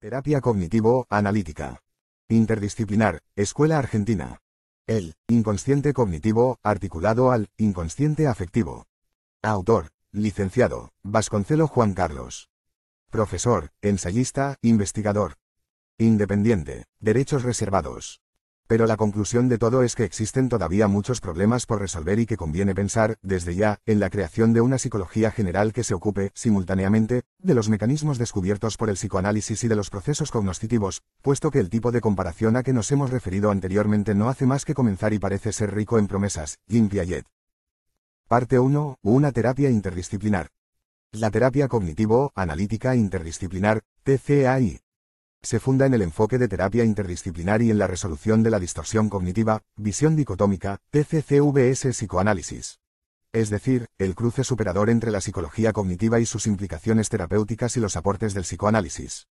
Terapia cognitivo-analítica. Interdisciplinar, Escuela Argentina. El inconsciente cognitivo, articulado al inconsciente afectivo. Autor, licenciado, Vasconcelo Juan Carlos. Profesor, ensayista, investigador. Independiente, derechos reservados. Pero la conclusión de todo es que existen todavía muchos problemas por resolver y que conviene pensar, desde ya, en la creación de una psicología general que se ocupe, simultáneamente, de los mecanismos descubiertos por el psicoanálisis y de los procesos cognoscitivos, puesto que el tipo de comparación a que nos hemos referido anteriormente no hace más que comenzar y parece ser rico en promesas. Jean Piaget. Parte 1. Una terapia interdisciplinar. La terapia cognitivo-analítica interdisciplinar, TCAI. Se funda en el enfoque de terapia interdisciplinar y en la resolución de la distorsión cognitiva, visión dicotómica, TCCVS psicoanálisis. Es decir, el cruce superador entre la psicología cognitiva y sus implicaciones terapéuticas y los aportes del psicoanálisis.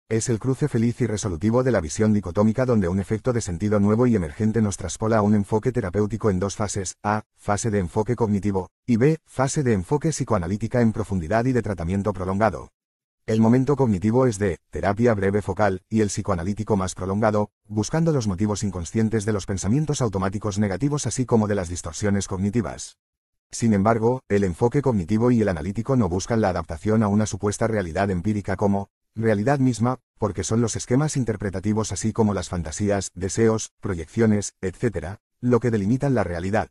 Es el cruce feliz y resolutivo de la visión dicotómica donde un efecto de sentido nuevo y emergente nos traspola a un enfoque terapéutico en dos fases, A, fase de enfoque cognitivo, y B, fase de enfoque psicoanalítica en profundidad y de tratamiento prolongado. El momento cognitivo es de terapia breve focal, y el psicoanalítico más prolongado, buscando los motivos inconscientes de los pensamientos automáticos negativos así como de las distorsiones cognitivas. Sin embargo, el enfoque cognitivo y el analítico no buscan la adaptación a una supuesta realidad empírica como realidad misma, porque son los esquemas interpretativos así como las fantasías, deseos, proyecciones, etc., lo que delimitan la realidad.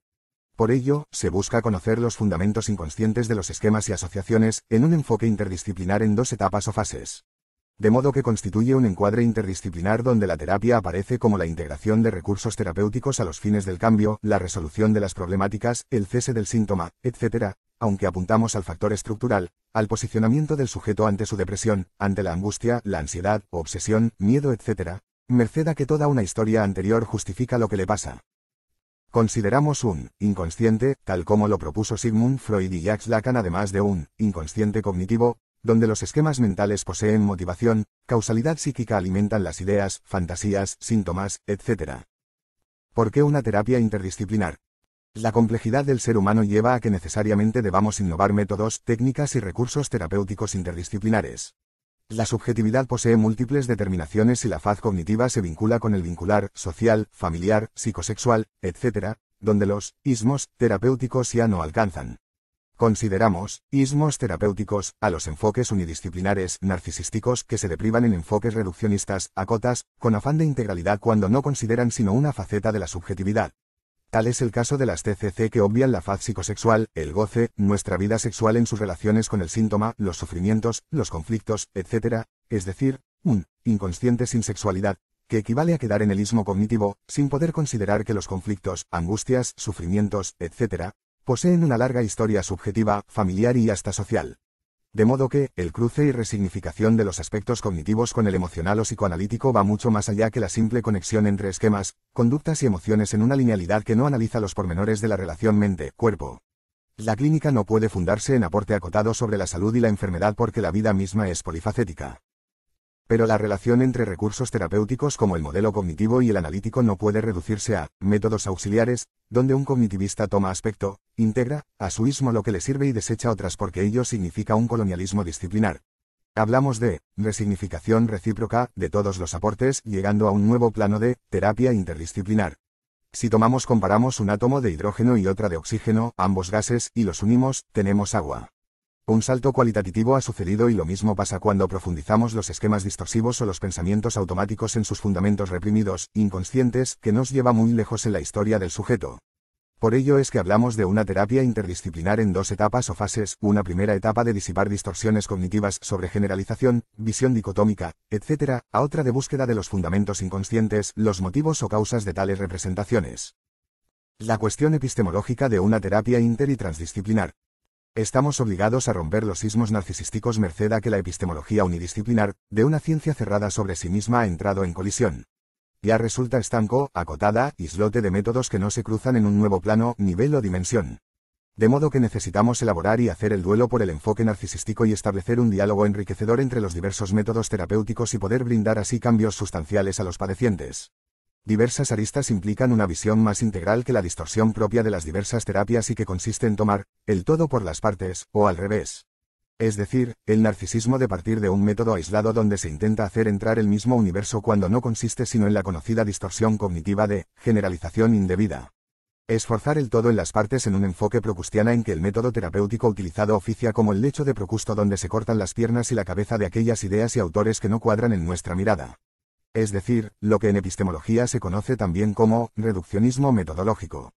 Por ello, se busca conocer los fundamentos inconscientes de los esquemas y asociaciones, en un enfoque interdisciplinar en dos etapas o fases. De modo que constituye un encuadre interdisciplinar donde la terapia aparece como la integración de recursos terapéuticos a los fines del cambio, la resolución de las problemáticas, el cese del síntoma, etc., aunque apuntamos al factor estructural, al posicionamiento del sujeto ante su depresión, ante la angustia, la ansiedad, obsesión, miedo, etc., merced a que toda una historia anterior justifica lo que le pasa. Consideramos un inconsciente, tal como lo propuso Sigmund Freud y Jacques Lacan, además de un inconsciente cognitivo, donde los esquemas mentales poseen motivación, causalidad psíquica, alimentan las ideas, fantasías, síntomas, etc. ¿Por qué una terapia interdisciplinar? La complejidad del ser humano lleva a que necesariamente debamos innovar métodos, técnicas y recursos terapéuticos interdisciplinares. La subjetividad posee múltiples determinaciones y la faz cognitiva se vincula con el vincular, social, familiar, psicosexual, etc., donde los ismos terapéuticos ya no alcanzan. Consideramos ismos terapéuticos a los enfoques unidisciplinares narcisísticos que se deprivan en enfoques reduccionistas, acotas, con afán de integralidad cuando no consideran sino una faceta de la subjetividad. Tal es el caso de las TCC que obvian la faz psicosexual, el goce, nuestra vida sexual en sus relaciones con el síntoma, los sufrimientos, los conflictos, etc., es decir, un inconsciente sin sexualidad, que equivale a quedar en el ismo cognitivo, sin poder considerar que los conflictos, angustias, sufrimientos, etc., poseen una larga historia subjetiva, familiar y hasta social. De modo que, el cruce y resignificación de los aspectos cognitivos con el emocional o psicoanalítico va mucho más allá que la simple conexión entre esquemas, conductas y emociones en una linealidad que no analiza los pormenores de la relación mente-cuerpo. La clínica no puede fundarse en aporte acotado sobre la salud y la enfermedad porque la vida misma es polifacética. Pero la relación entre recursos terapéuticos como el modelo cognitivo y el analítico no puede reducirse a métodos auxiliares, donde un cognitivista toma aspecto, integra, a su ismo lo que le sirve y desecha otras porque ello significa un colonialismo disciplinar. Hablamos de resignificación recíproca de todos los aportes, llegando a un nuevo plano de terapia interdisciplinar. Si comparamos un átomo de hidrógeno y otra de oxígeno, ambos gases, y los unimos, tenemos agua. Un salto cualitativo ha sucedido y lo mismo pasa cuando profundizamos los esquemas distorsivos o los pensamientos automáticos en sus fundamentos reprimidos, inconscientes, que nos lleva muy lejos en la historia del sujeto. Por ello es que hablamos de una terapia interdisciplinar en dos etapas o fases, una primera etapa de disipar distorsiones cognitivas sobre generalización, visión dicotómica, etc., a otra de búsqueda de los fundamentos inconscientes, los motivos o causas de tales representaciones. La cuestión epistemológica de una terapia inter y transdisciplinar. Estamos obligados a romper los ismos narcisísticos merced a que la epistemología unidisciplinar, de una ciencia cerrada sobre sí misma ha entrado en colisión. Ya resulta estanco, acotada, islote de métodos que no se cruzan en un nuevo plano, nivel o dimensión. De modo que necesitamos elaborar y hacer el duelo por el enfoque narcisístico y establecer un diálogo enriquecedor entre los diversos métodos terapéuticos y poder brindar así cambios sustanciales a los padecientes. Diversas aristas implican una visión más integral que la distorsión propia de las diversas terapias y que consiste en tomar el todo por las partes, o al revés. Es decir, el narcisismo de partir de un método aislado donde se intenta hacer entrar el mismo universo cuando no consiste sino en la conocida distorsión cognitiva de generalización indebida. Esforzar el todo en las partes en un enfoque procustiana en que el método terapéutico utilizado oficia como el lecho de Procusto donde se cortan las piernas y la cabeza de aquellas ideas y autores que no cuadran en nuestra mirada. Es decir, lo que en epistemología se conoce también como reduccionismo metodológico.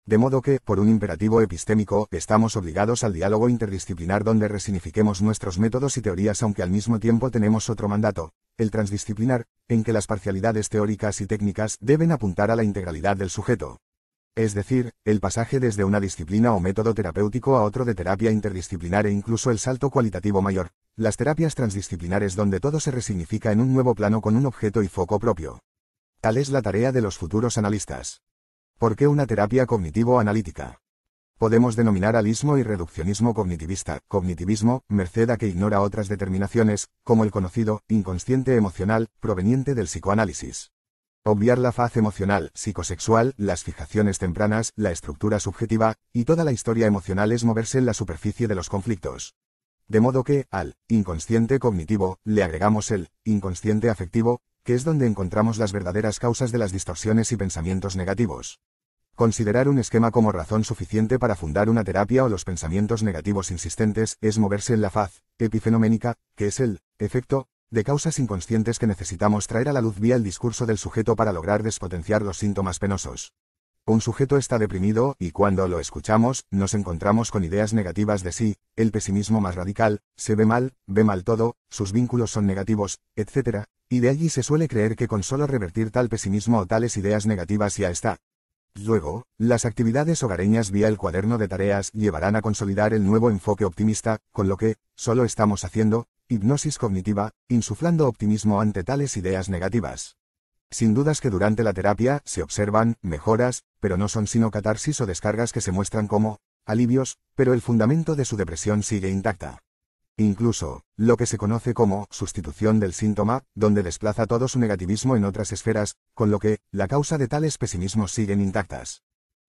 De modo que, por un imperativo epistémico, estamos obligados al diálogo interdisciplinar donde resignifiquemos nuestros métodos y teorías aunque al mismo tiempo tenemos otro mandato, el transdisciplinar, en que las parcialidades teóricas y técnicas deben apuntar a la integralidad del sujeto. Es decir, el pasaje desde una disciplina o método terapéutico a otro de terapia interdisciplinar e incluso el salto cualitativo mayor, las terapias transdisciplinares donde todo se resignifica en un nuevo plano con un objeto y foco propio. Tal es la tarea de los futuros analistas. ¿Por qué una terapia cognitivo-analítica? Podemos denominar alismo y reduccionismo cognitivista, cognitivismo, merced a que ignora otras determinaciones, como el conocido, inconsciente emocional, proveniente del psicoanálisis. Obviar la faz emocional, psicosexual, las fijaciones tempranas, la estructura subjetiva, y toda la historia emocional es moverse en la superficie de los conflictos. De modo que, al inconsciente cognitivo, le agregamos el inconsciente afectivo, que es donde encontramos las verdaderas causas de las distorsiones y pensamientos negativos. Considerar un esquema como razón suficiente para fundar una terapia o los pensamientos negativos insistentes es moverse en la faz epifenoménica, que es el efecto de causas inconscientes que necesitamos traer a la luz vía el discurso del sujeto para lograr despotenciar los síntomas penosos. Un sujeto está deprimido y cuando lo escuchamos, nos encontramos con ideas negativas de sí, el pesimismo más radical, se ve mal todo, sus vínculos son negativos, etc., y de allí se suele creer que con solo revertir tal pesimismo o tales ideas negativas ya está. Luego, las actividades hogareñas vía el cuaderno de tareas llevarán a consolidar el nuevo enfoque optimista, con lo que, solo estamos haciendo, hipnosis cognitiva, insuflando optimismo ante tales ideas negativas. Sin dudas que durante la terapia se observan mejoras, pero no son sino catarsis o descargas que se muestran como alivios, pero el fundamento de su depresión sigue intacta. Incluso, lo que se conoce como sustitución del síntoma, donde desplaza todo su negativismo en otras esferas, con lo que, la causa de tales pesimismos siguen intactas.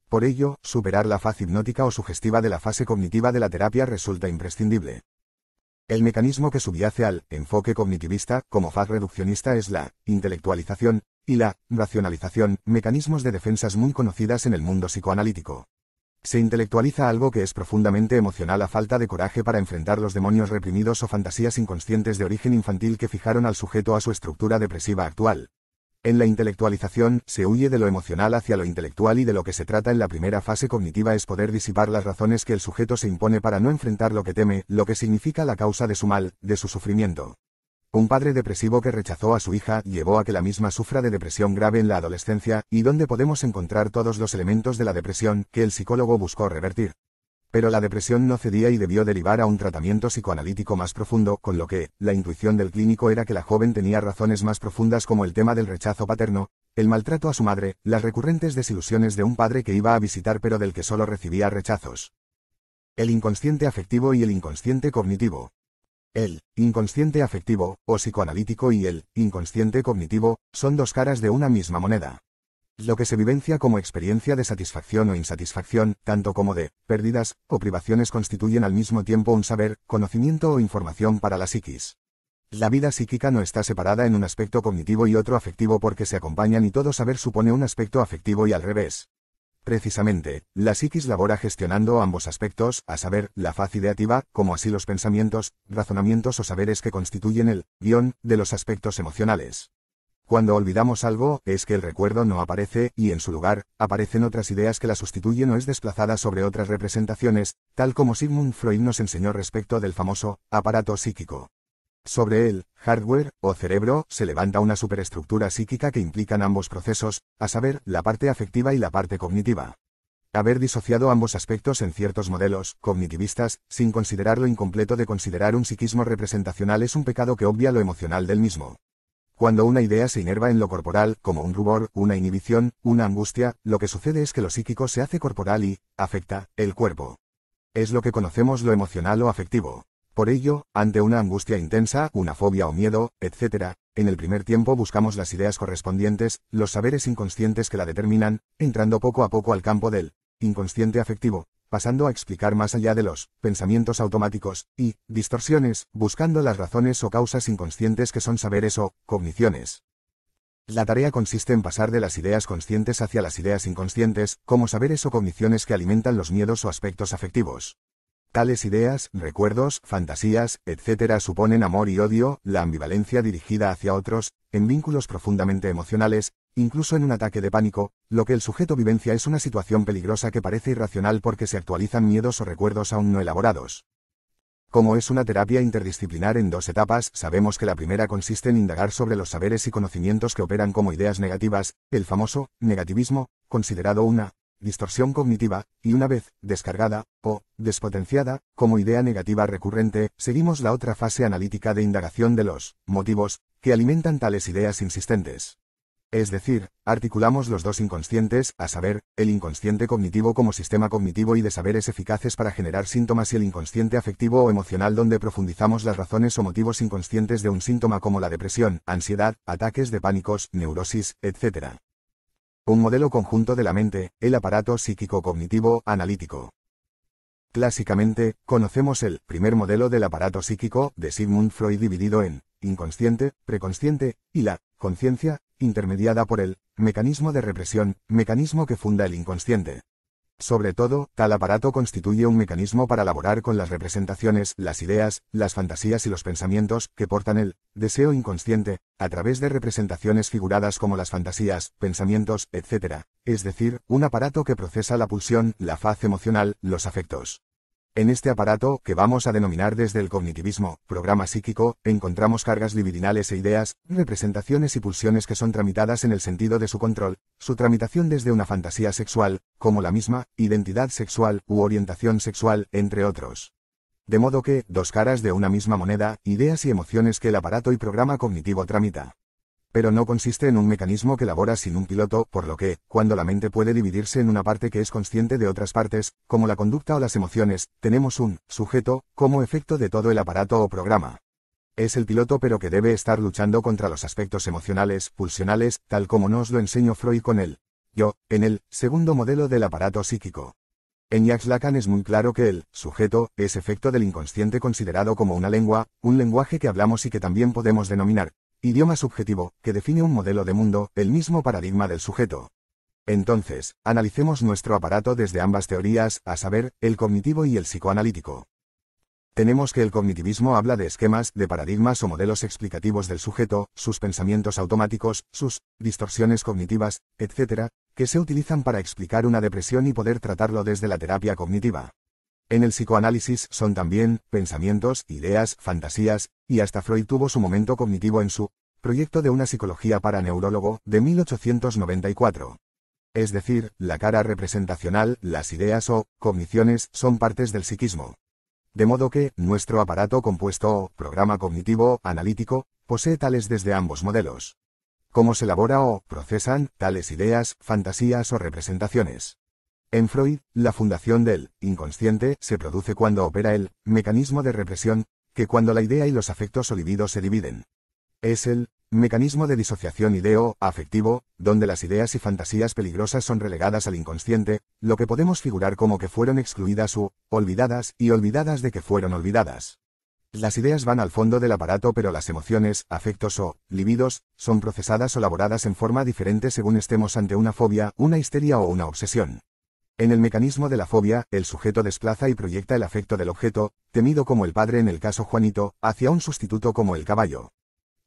Por ello, superar la faz hipnótica o sugestiva de la fase cognitiva de la terapia resulta imprescindible. El mecanismo que subyace al enfoque cognitivista, como faz reduccionista es la intelectualización, y la racionalización, mecanismos de defensas muy conocidas en el mundo psicoanalítico. Se intelectualiza algo que es profundamente emocional a falta de coraje para enfrentar los demonios reprimidos o fantasías inconscientes de origen infantil que fijaron al sujeto a su estructura depresiva actual. En la intelectualización, se huye de lo emocional hacia lo intelectual y de lo que se trata en la primera fase cognitiva es poder disipar las razones que el sujeto se impone para no enfrentar lo que teme, lo que significa la causa de su mal, de su sufrimiento. Un padre depresivo que rechazó a su hija llevó a que la misma sufra de depresión grave en la adolescencia, y donde podemos encontrar todos los elementos de la depresión que el psicólogo buscó revertir. Pero la depresión no cedía y debió derivar a un tratamiento psicoanalítico más profundo, con lo que, la intuición del clínico era que la joven tenía razones más profundas como el tema del rechazo paterno, el maltrato a su madre, las recurrentes desilusiones de un padre que iba a visitar pero del que solo recibía rechazos. El inconsciente afectivo y el inconsciente cognitivo. El inconsciente afectivo, o psicoanalítico y el inconsciente cognitivo, son dos caras de una misma moneda. Lo que se vivencia como experiencia de satisfacción o insatisfacción, tanto como de pérdidas o privaciones constituyen al mismo tiempo un saber, conocimiento o información para la psiquis. La vida psíquica no está separada en un aspecto cognitivo y otro afectivo porque se acompañan y todo saber supone un aspecto afectivo y al revés. Precisamente, la psiquis labora gestionando ambos aspectos, a saber, la faz ideativa, como así los pensamientos, razonamientos o saberes que constituyen el guión de los aspectos emocionales. Cuando olvidamos algo, es que el recuerdo no aparece, y en su lugar, aparecen otras ideas que la sustituyen o es desplazada sobre otras representaciones, tal como Sigmund Freud nos enseñó respecto del famoso aparato psíquico. Sobre el hardware, o cerebro, se levanta una superestructura psíquica que implican ambos procesos, a saber, la parte afectiva y la parte cognitiva. Haber disociado ambos aspectos en ciertos modelos cognitivistas, sin considerar lo incompleto de considerar un psiquismo representacional es un pecado que obvia lo emocional del mismo. Cuando una idea se inerva en lo corporal, como un rubor, una inhibición, una angustia, lo que sucede es que lo psíquico se hace corporal y afecta el cuerpo. Es lo que conocemos lo emocional o afectivo. Por ello, ante una angustia intensa, una fobia o miedo, etc., en el primer tiempo buscamos las ideas correspondientes, los saberes inconscientes que la determinan, entrando poco a poco al campo del inconsciente afectivo, pasando a explicar más allá de los pensamientos automáticos y distorsiones, buscando las razones o causas inconscientes que son saberes o cogniciones. La tarea consiste en pasar de las ideas conscientes hacia las ideas inconscientes, como saberes o cogniciones que alimentan los miedos o aspectos afectivos. Tales ideas, recuerdos, fantasías, etc. suponen amor y odio, la ambivalencia dirigida hacia otros, en vínculos profundamente emocionales, incluso en un ataque de pánico. Lo que el sujeto vivencia es una situación peligrosa que parece irracional porque se actualizan miedos o recuerdos aún no elaborados. Como es una terapia interdisciplinar en dos etapas, sabemos que la primera consiste en indagar sobre los saberes y conocimientos que operan como ideas negativas, el famoso negativismo, considerado una distorsión cognitiva, y una vez descargada o despotenciada como idea negativa recurrente, seguimos la otra fase analítica de indagación de los motivos que alimentan tales ideas insistentes. Es decir, articulamos los dos inconscientes, a saber, el inconsciente cognitivo como sistema cognitivo y de saberes eficaces para generar síntomas y el inconsciente afectivo o emocional donde profundizamos las razones o motivos inconscientes de un síntoma como la depresión, ansiedad, ataques de pánicos, neurosis, etc. Un modelo conjunto de la mente, el aparato psíquico-cognitivo analítico. Clásicamente, conocemos el primer modelo del aparato psíquico de Sigmund Freud dividido en inconsciente, preconsciente, y la conciencia, intermediada por el mecanismo de represión, mecanismo que funda el inconsciente. Sobre todo, tal aparato constituye un mecanismo para laborar con las representaciones, las ideas, las fantasías y los pensamientos que portan el deseo inconsciente, a través de representaciones figuradas como las fantasías, pensamientos, etc. Es decir, un aparato que procesa la pulsión, la faz emocional, los afectos. En este aparato, que vamos a denominar desde el cognitivismo, programa psíquico, encontramos cargas libidinales e ideas, representaciones y pulsiones que son tramitadas en el sentido de su control, su tramitación desde una fantasía sexual, como la misma, identidad sexual u orientación sexual, entre otros. De modo que, dos caras de una misma moneda, ideas y emociones que el aparato y programa cognitivo tramita. Pero no consiste en un mecanismo que labora sin un piloto, por lo que, cuando la mente puede dividirse en una parte que es consciente de otras partes, como la conducta o las emociones, tenemos un sujeto, como efecto de todo el aparato o programa. Es el piloto pero que debe estar luchando contra los aspectos emocionales, pulsionales, tal como nos lo enseñó Freud con el yo, en el segundo modelo del aparato psíquico. En Jacques Lacan es muy claro que el sujeto es efecto del inconsciente considerado como una lengua, un lenguaje que hablamos y que también podemos denominar idioma subjetivo, que define un modelo de mundo, el mismo paradigma del sujeto. Entonces, analicemos nuestro aparato desde ambas teorías, a saber, el cognitivo y el psicoanalítico. Tenemos que el cognitivismo habla de esquemas, de paradigmas o modelos explicativos del sujeto, sus pensamientos automáticos, sus distorsiones cognitivas, etc., que se utilizan para explicar una depresión y poder tratarlo desde la terapia cognitiva. En el psicoanálisis son también pensamientos, ideas, fantasías, y hasta Freud tuvo su momento cognitivo en su proyecto de una psicología para neurólogo, de 1894. Es decir, la cara representacional, las ideas o cogniciones son partes del psiquismo. De modo que, nuestro aparato compuesto o programa cognitivo, analítico, posee tales desde ambos modelos. ¿Cómo se elabora o procesan tales ideas, fantasías o representaciones? En Freud, la fundación del inconsciente se produce cuando opera el mecanismo de represión, que cuando la idea y los afectos o libido se dividen. Es el mecanismo de disociación ideo-afectivo, donde las ideas y fantasías peligrosas son relegadas al inconsciente, lo que podemos figurar como que fueron excluidas u olvidadas y olvidadas de que fueron olvidadas. Las ideas van al fondo del aparato pero las emociones, afectos o libidos, son procesadas o elaboradas en forma diferente según estemos ante una fobia, una histeria o una obsesión. En el mecanismo de la fobia, el sujeto desplaza y proyecta el afecto del objeto, temido como el padre en el caso Juanito, hacia un sustituto como el caballo.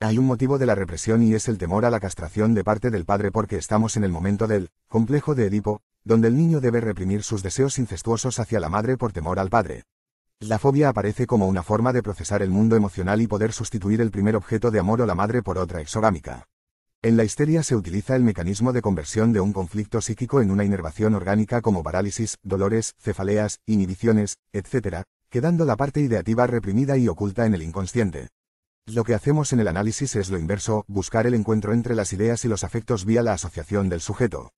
Hay un motivo de la represión y es el temor a la castración de parte del padre porque estamos en el momento del complejo de Edipo, donde el niño debe reprimir sus deseos incestuosos hacia la madre por temor al padre. La fobia aparece como una forma de procesar el mundo emocional y poder sustituir el primer objeto de amor o la madre por otra exogámica. En la histeria se utiliza el mecanismo de conversión de un conflicto psíquico en una inervación orgánica como parálisis, dolores, cefaleas, inhibiciones, etc., quedando la parte ideativa reprimida y oculta en el inconsciente. Lo que hacemos en el análisis es lo inverso, buscar el encuentro entre las ideas y los afectos vía la asociación del sujeto.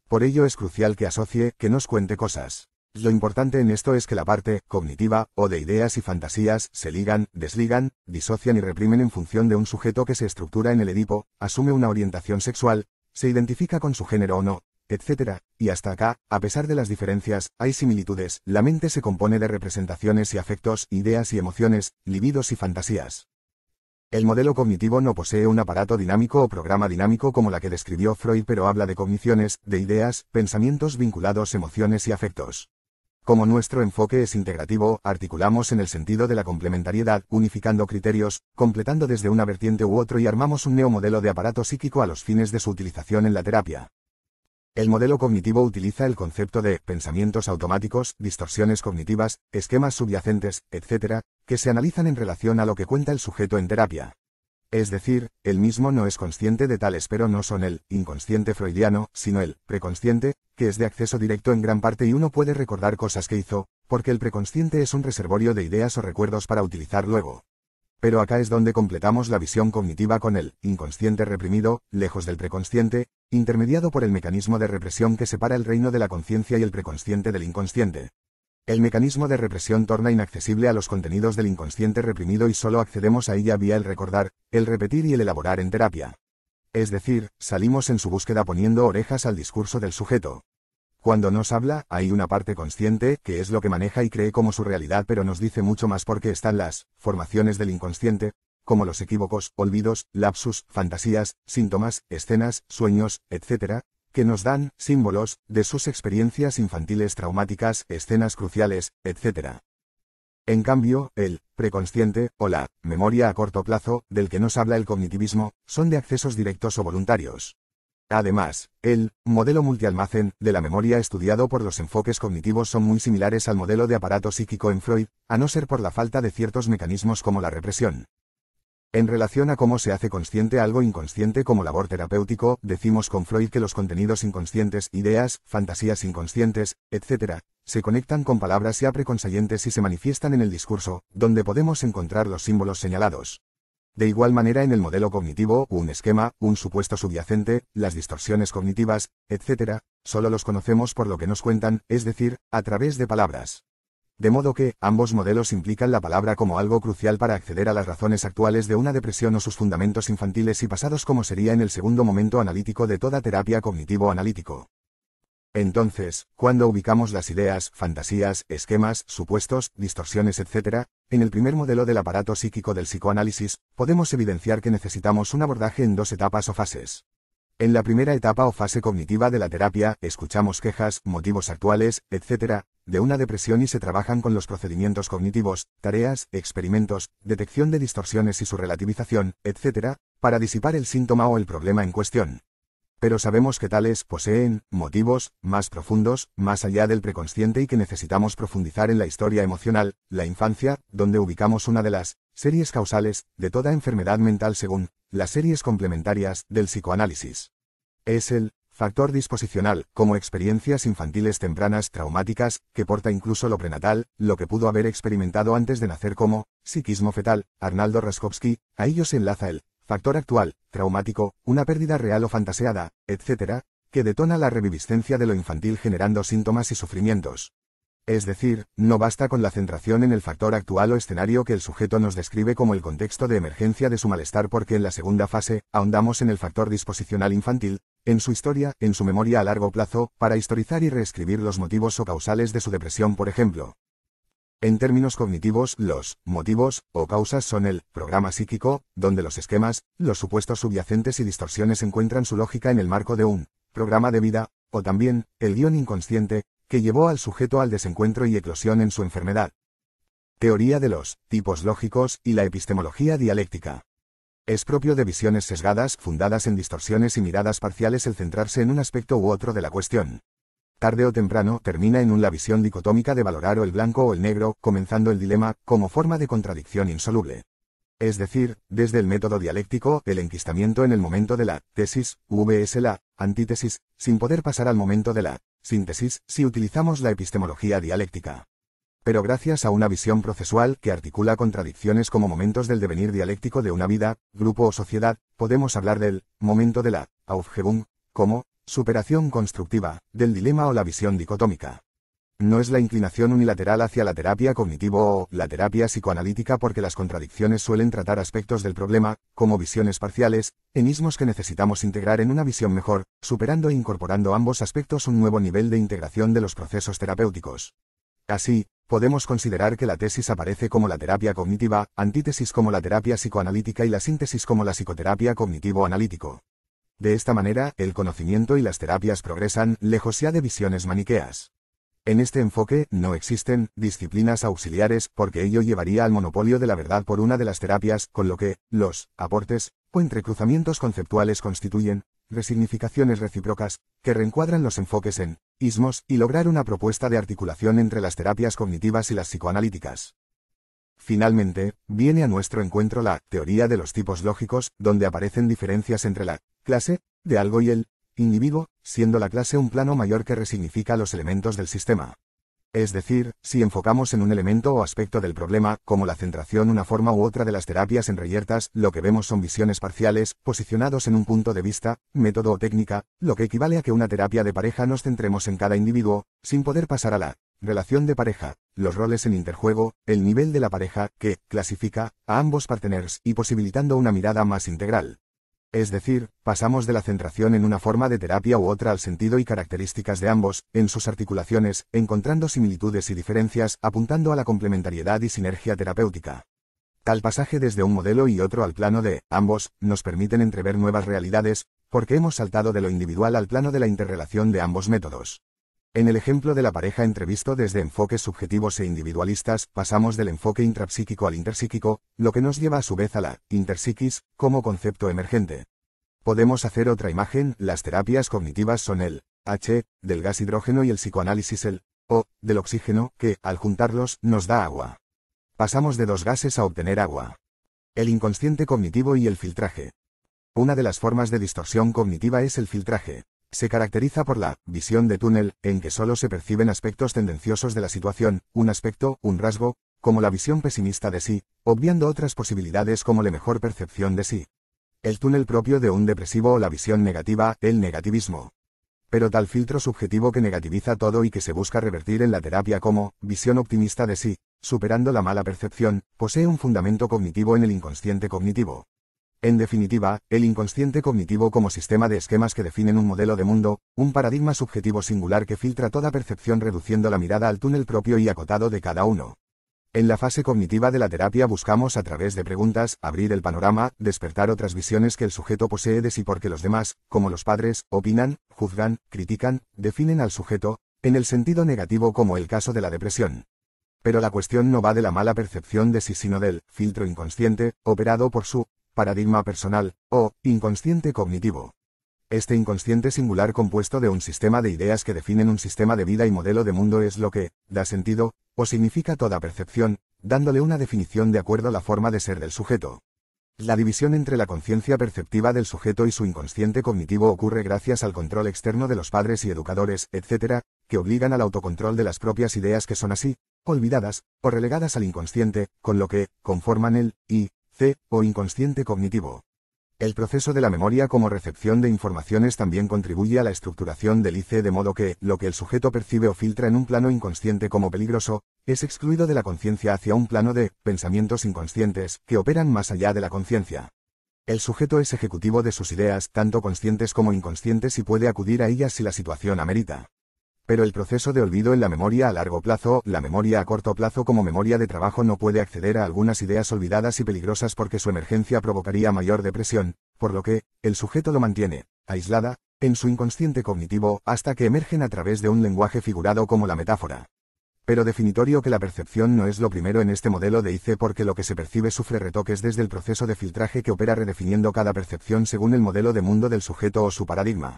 Por ello es crucial que asocie, que nos cuente cosas. Lo importante en esto es que la parte cognitiva, o de ideas y fantasías, se ligan, desligan, disocian y reprimen en función de un sujeto que se estructura en el Edipo, asume una orientación sexual, se identifica con su género o no, etc. Y hasta acá, a pesar de las diferencias, hay similitudes. La mente se compone de representaciones y afectos, ideas y emociones, libidos y fantasías. El modelo cognitivo no posee un aparato dinámico o programa dinámico como la que describió Freud, pero habla de cogniciones, de ideas, pensamientos vinculados, emociones y afectos. Como nuestro enfoque es integrativo, articulamos en el sentido de la complementariedad, unificando criterios, completando desde una vertiente u otro y armamos un neomodelo de aparato psíquico a los fines de su utilización en la terapia. El modelo cognitivo utiliza el concepto de pensamientos automáticos, distorsiones cognitivas, esquemas subyacentes, etc., que se analizan en relación a lo que cuenta el sujeto en terapia. Es decir, él mismo no es consciente de tales, pero no son el inconsciente freudiano, sino el preconsciente, que es de acceso directo en gran parte y uno puede recordar cosas que hizo, porque el preconsciente es un reservorio de ideas o recuerdos para utilizar luego. Pero acá es donde completamos la visión cognitiva con el inconsciente reprimido, lejos del preconsciente, intermediado por el mecanismo de represión que separa el reino de la conciencia y el preconsciente del inconsciente. El mecanismo de represión torna inaccesible a los contenidos del inconsciente reprimido y solo accedemos a ella vía el recordar, el repetir y el elaborar en terapia. Es decir, salimos en su búsqueda poniendo orejas al discurso del sujeto. Cuando nos habla, hay una parte consciente, que es lo que maneja y cree como su realidad, pero nos dice mucho más porque están las formaciones del inconsciente, como los equívocos, olvidos, lapsus, fantasías, síntomas, escenas, sueños, etc., que nos dan símbolos de sus experiencias infantiles traumáticas, escenas cruciales, etc. En cambio, el preconsciente, o la memoria a corto plazo, del que nos habla el cognitivismo, son de accesos directos o voluntarios. Además, el modelo multialmacén de la memoria estudiado por los enfoques cognitivos son muy similares al modelo de aparato psíquico en Freud, a no ser por la falta de ciertos mecanismos como la represión. En relación a cómo se hace consciente algo inconsciente como labor terapéutico, decimos con Freud que los contenidos inconscientes, ideas, fantasías inconscientes, etc., se conectan con palabras ya preconscientes y se manifiestan en el discurso, donde podemos encontrar los símbolos señalados. De igual manera en el modelo cognitivo, un esquema, un supuesto subyacente, las distorsiones cognitivas, etc., solo los conocemos por lo que nos cuentan, es decir, a través de palabras. De modo que, ambos modelos implican la palabra como algo crucial para acceder a las razones actuales de una depresión o sus fundamentos infantiles y pasados como sería en el segundo momento analítico de toda terapia cognitivo-analítico. Entonces, cuando ubicamos las ideas, fantasías, esquemas, supuestos, distorsiones, etc., en el primer modelo del aparato psíquico del psicoanálisis, podemos evidenciar que necesitamos un abordaje en dos etapas o fases. En la primera etapa o fase cognitiva de la terapia, escuchamos quejas, motivos actuales, etc., de una depresión y se trabajan con los procedimientos cognitivos, tareas, experimentos, detección de distorsiones y su relativización, etc., para disipar el síntoma o el problema en cuestión. Pero sabemos que tales poseen motivos más profundos, más allá del preconsciente y que necesitamos profundizar en la historia emocional, la infancia, donde ubicamos una de las series causales de toda enfermedad mental según las series complementarias del psicoanálisis. Es el factor disposicional, como experiencias infantiles tempranas traumáticas, que porta incluso lo prenatal, lo que pudo haber experimentado antes de nacer como psiquismo fetal. Arnaldo Raskowski, a ello se enlaza el factor actual, traumático, una pérdida real o fantaseada, etc., que detona la reviviscencia de lo infantil generando síntomas y sufrimientos. Es decir, no basta con la centración en el factor actual o escenario que el sujeto nos describe como el contexto de emergencia de su malestar porque en la segunda fase, ahondamos en el factor disposicional infantil, en su historia, en su memoria a largo plazo, para historizar y reescribir los motivos o causales de su depresión por ejemplo. En términos cognitivos, los motivos o causas son el programa psíquico, donde los esquemas, los supuestos subyacentes y distorsiones encuentran su lógica en el marco de un programa de vida, o también el guión inconsciente, que llevó al sujeto al desencuentro y eclosión en su enfermedad. Teoría de los tipos lógicos y la epistemología dialéctica. Es propio de visiones sesgadas, fundadas en distorsiones y miradas parciales el centrarse en un aspecto u otro de la cuestión. Tarde o temprano termina en la visión dicotómica de valorar o el blanco o el negro, comenzando el dilema, como forma de contradicción insoluble. Es decir, desde el método dialéctico, el enquistamiento en el momento de la tesis, vs la antítesis, sin poder pasar al momento de la síntesis, si utilizamos la epistemología dialéctica. Pero gracias a una visión procesual que articula contradicciones como momentos del devenir dialéctico de una vida, grupo o sociedad, podemos hablar del momento de la Aufhebung como superación constructiva del dilema o la visión dicotómica. No es la inclinación unilateral hacia la terapia cognitivo o la terapia psicoanalítica porque las contradicciones suelen tratar aspectos del problema, como visiones parciales, enismos que necesitamos integrar en una visión mejor, superando e incorporando ambos aspectos un nuevo nivel de integración de los procesos terapéuticos. Así, podemos considerar que la tesis aparece como la terapia cognitiva, antítesis como la terapia psicoanalítica y la síntesis como la psicoterapia cognitivo-analítico. De esta manera, el conocimiento y las terapias progresan, lejos ya de visiones maniqueas. En este enfoque, no existen disciplinas auxiliares, porque ello llevaría al monopolio de la verdad por una de las terapias, con lo que los aportes o entrecruzamientos conceptuales constituyen resignificaciones recíprocas, que reencuadran los enfoques en ismos y lograr una propuesta de articulación entre las terapias cognitivas y las psicoanalíticas. Finalmente, viene a nuestro encuentro la teoría de los tipos lógicos, donde aparecen diferencias entre la clase de algo y el individuo, siendo la clase un plano mayor que resignifica los elementos del sistema. Es decir, si enfocamos en un elemento o aspecto del problema, como la centración una forma u otra de las terapias en reyertas, lo que vemos son visiones parciales, posicionados en un punto de vista, método o técnica, lo que equivale a que una terapia de pareja nos centremos en cada individuo, sin poder pasar a la relación de pareja, los roles en interjuego, el nivel de la pareja, que clasifica a ambos partners y posibilitando una mirada más integral. Es decir, pasamos de la centración en una forma de terapia u otra al sentido y características de ambos, en sus articulaciones, encontrando similitudes y diferencias, apuntando a la complementariedad y sinergia terapéutica. Tal pasaje desde un modelo y otro al plano de ambos, nos permiten entrever nuevas realidades, porque hemos saltado de lo individual al plano de la interrelación de ambos métodos. En el ejemplo de la pareja entrevisto desde enfoques subjetivos e individualistas, pasamos del enfoque intrapsíquico al interpsíquico, lo que nos lleva a su vez a la interpsiquis, como concepto emergente. Podemos hacer otra imagen, las terapias cognitivas son el H, del gas hidrógeno y el psicoanálisis el O, del oxígeno, que, al juntarlos, nos da agua. Pasamos de dos gases a obtener agua. El inconsciente cognitivo y el filtraje. Una de las formas de distorsión cognitiva es el filtraje. Se caracteriza por la visión de túnel, en que solo se perciben aspectos tendenciosos de la situación, un aspecto, un rasgo, como la visión pesimista de sí, obviando otras posibilidades como la mejor percepción de sí. El túnel propio de un depresivo o la visión negativa, el negativismo. Pero tal filtro subjetivo que negativiza todo y que se busca revertir en la terapia como visión optimista de sí, superando la mala percepción, posee un fundamento cognitivo en el inconsciente cognitivo. En definitiva, el inconsciente cognitivo como sistema de esquemas que definen un modelo de mundo, un paradigma subjetivo singular que filtra toda percepción reduciendo la mirada al túnel propio y acotado de cada uno. En la fase cognitiva de la terapia buscamos a través de preguntas, abrir el panorama, despertar otras visiones que el sujeto posee de sí porque los demás, como los padres, opinan, juzgan, critican, definen al sujeto, en el sentido negativo como el caso de la depresión. Pero la cuestión no va de la mala percepción de sí sino del filtro inconsciente, operado por su paradigma personal, o inconsciente cognitivo. Este inconsciente singular compuesto de un sistema de ideas que definen un sistema de vida y modelo de mundo es lo que da sentido, o significa toda percepción, dándole una definición de acuerdo a la forma de ser del sujeto. La división entre la conciencia perceptiva del sujeto y su inconsciente cognitivo ocurre gracias al control externo de los padres y educadores, etc., que obligan al autocontrol de las propias ideas que son así, olvidadas, o relegadas al inconsciente, con lo que conforman el I-C, o inconsciente cognitivo. El proceso de la memoria como recepción de informaciones también contribuye a la estructuración del IC de modo que, lo que el sujeto percibe o filtra en un plano inconsciente como peligroso, es excluido de la conciencia hacia un plano de pensamientos inconscientes, que operan más allá de la conciencia. El sujeto es ejecutivo de sus ideas, tanto conscientes como inconscientes y puede acudir a ellas si la situación amerita. Pero el proceso de olvido en la memoria a largo plazo, la memoria a corto plazo como memoria de trabajo no puede acceder a algunas ideas olvidadas y peligrosas porque su emergencia provocaría mayor depresión, por lo que, el sujeto lo mantiene, aislada, en su inconsciente cognitivo, hasta que emergen a través de un lenguaje figurado como la metáfora. Pero definitorio que la percepción no es lo primero en este modelo de IC porque lo que se percibe sufre retoques desde el proceso de filtraje que opera redefiniendo cada percepción según el modelo de mundo del sujeto o su paradigma.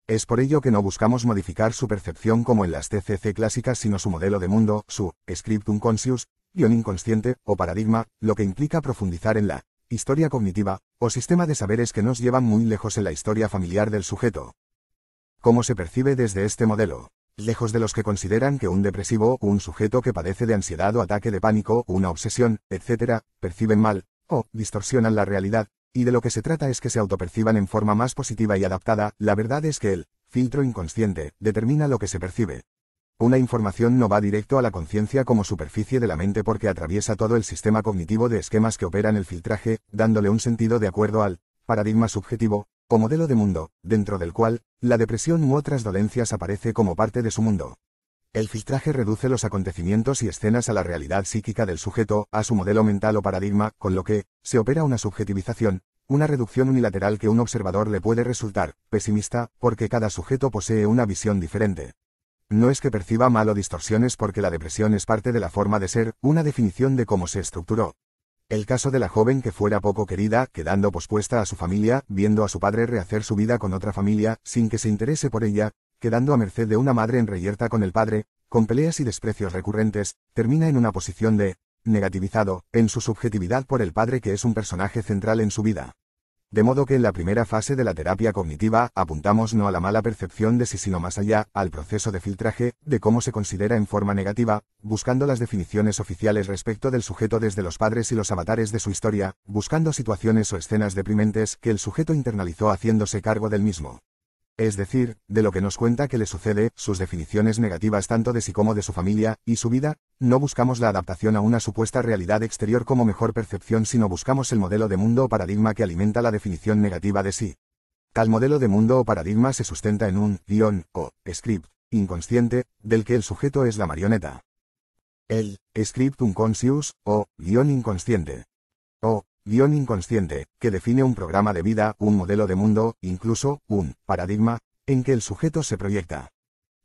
Es por ello que no buscamos modificar su percepción como en las TCC clásicas sino su modelo de mundo, su scriptum conscious, guión inconsciente, o paradigma, lo que implica profundizar en la historia cognitiva, o sistema de saberes que nos llevan muy lejos en la historia familiar del sujeto. ¿Cómo se percibe desde este modelo? Lejos de los que consideran que un depresivo o un sujeto que padece de ansiedad o ataque de pánico o una obsesión, etc., perciben mal, o distorsionan la realidad, y de lo que se trata es que se autoperciban en forma más positiva y adaptada, la verdad es que el filtro inconsciente determina lo que se percibe. Una información no va directo a la conciencia como superficie de la mente porque atraviesa todo el sistema cognitivo de esquemas que operan el filtraje, dándole un sentido de acuerdo al paradigma subjetivo, o modelo de mundo, dentro del cual, la depresión u otras dolencias aparece como parte de su mundo. El filtraje reduce los acontecimientos y escenas a la realidad psíquica del sujeto, a su modelo mental o paradigma, con lo que, se opera una subjetivización, una reducción unilateral que un observador le puede resultar pesimista, porque cada sujeto posee una visión diferente. No es que perciba mal o distorsiones porque la depresión es parte de la forma de ser, una definición de cómo se estructuró. El caso de la joven que fuera poco querida, quedando pospuesta a su familia, viendo a su padre rehacer su vida con otra familia, sin que se interese por ella, quedando a merced de una madre enreyerta con el padre, con peleas y desprecios recurrentes, termina en una posición de negativizado, en su subjetividad por el padre que es un personaje central en su vida. De modo que en la primera fase de la terapia cognitiva apuntamos no a la mala percepción de sí sino más allá, al proceso de filtraje, de cómo se considera en forma negativa, buscando las definiciones oficiales respecto del sujeto desde los padres y los avatares de su historia, buscando situaciones o escenas deprimentes que el sujeto internalizó haciéndose cargo del mismo. Es decir, de lo que nos cuenta que le sucede, sus definiciones negativas tanto de sí como de su familia, y su vida, no buscamos la adaptación a una supuesta realidad exterior como mejor percepción sino buscamos el modelo de mundo o paradigma que alimenta la definición negativa de sí. Tal modelo de mundo o paradigma se sustenta en un guión, o script, inconsciente, del que el sujeto es la marioneta. El script unconscious, o guión inconsciente. O guión inconsciente, que define un programa de vida, un modelo de mundo, incluso, un paradigma, en que el sujeto se proyecta.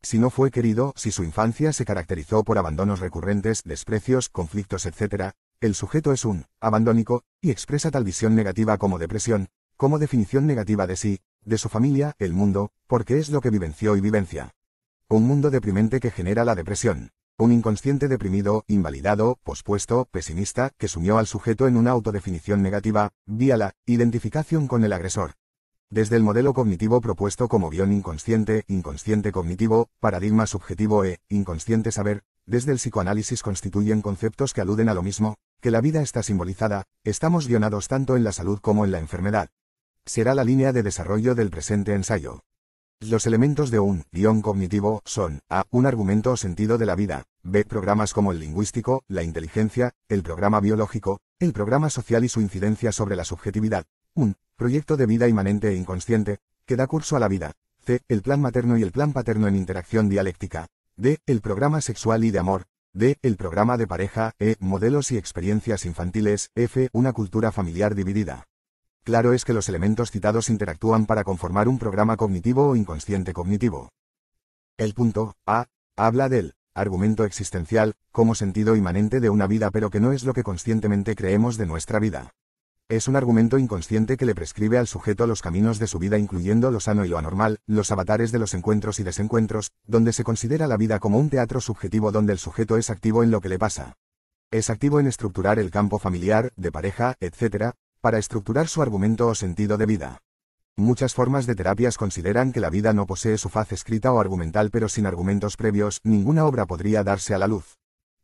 Si no fue querido, si su infancia se caracterizó por abandonos recurrentes, desprecios, conflictos, etc., el sujeto es un abandónico, y expresa tal visión negativa como depresión, como definición negativa de sí, de su familia, el mundo, porque es lo que vivenció y vivencia. Un mundo deprimente que genera la depresión. Un inconsciente deprimido, invalidado, pospuesto, pesimista, que sumió al sujeto en una autodefinición negativa, vía la identificación con el agresor. Desde el modelo cognitivo propuesto como guión inconsciente, inconsciente cognitivo, paradigma subjetivo e inconsciente saber, desde el psicoanálisis constituyen conceptos que aluden a lo mismo, que la vida está simbolizada, estamos guionados tanto en la salud como en la enfermedad. Será la línea de desarrollo del presente ensayo. Los elementos de un guión cognitivo son a. Un argumento o sentido de la vida, b. Programas como el lingüístico, la inteligencia, el programa biológico, el programa social y su incidencia sobre la subjetividad, un proyecto de vida inmanente e inconsciente, que da curso a la vida, c. El plan materno y el plan paterno en interacción dialéctica, d. El programa sexual y de amor, d. El programa de pareja, e. Modelos y experiencias infantiles, f. Una cultura familiar dividida. Claro es que los elementos citados interactúan para conformar un programa cognitivo o inconsciente cognitivo. El punto A habla del argumento existencial, como sentido inmanente de una vida pero que no es lo que conscientemente creemos de nuestra vida. Es un argumento inconsciente que le prescribe al sujeto los caminos de su vida incluyendo lo sano y lo anormal, los avatares de los encuentros y desencuentros, donde se considera la vida como un teatro subjetivo donde el sujeto es activo en lo que le pasa. Es activo en estructurar el campo familiar, de pareja, etc., para estructurar su argumento o sentido de vida. Muchas formas de terapias consideran que la vida no posee su faz escrita o argumental pero sin argumentos previos, ninguna obra podría darse a la luz.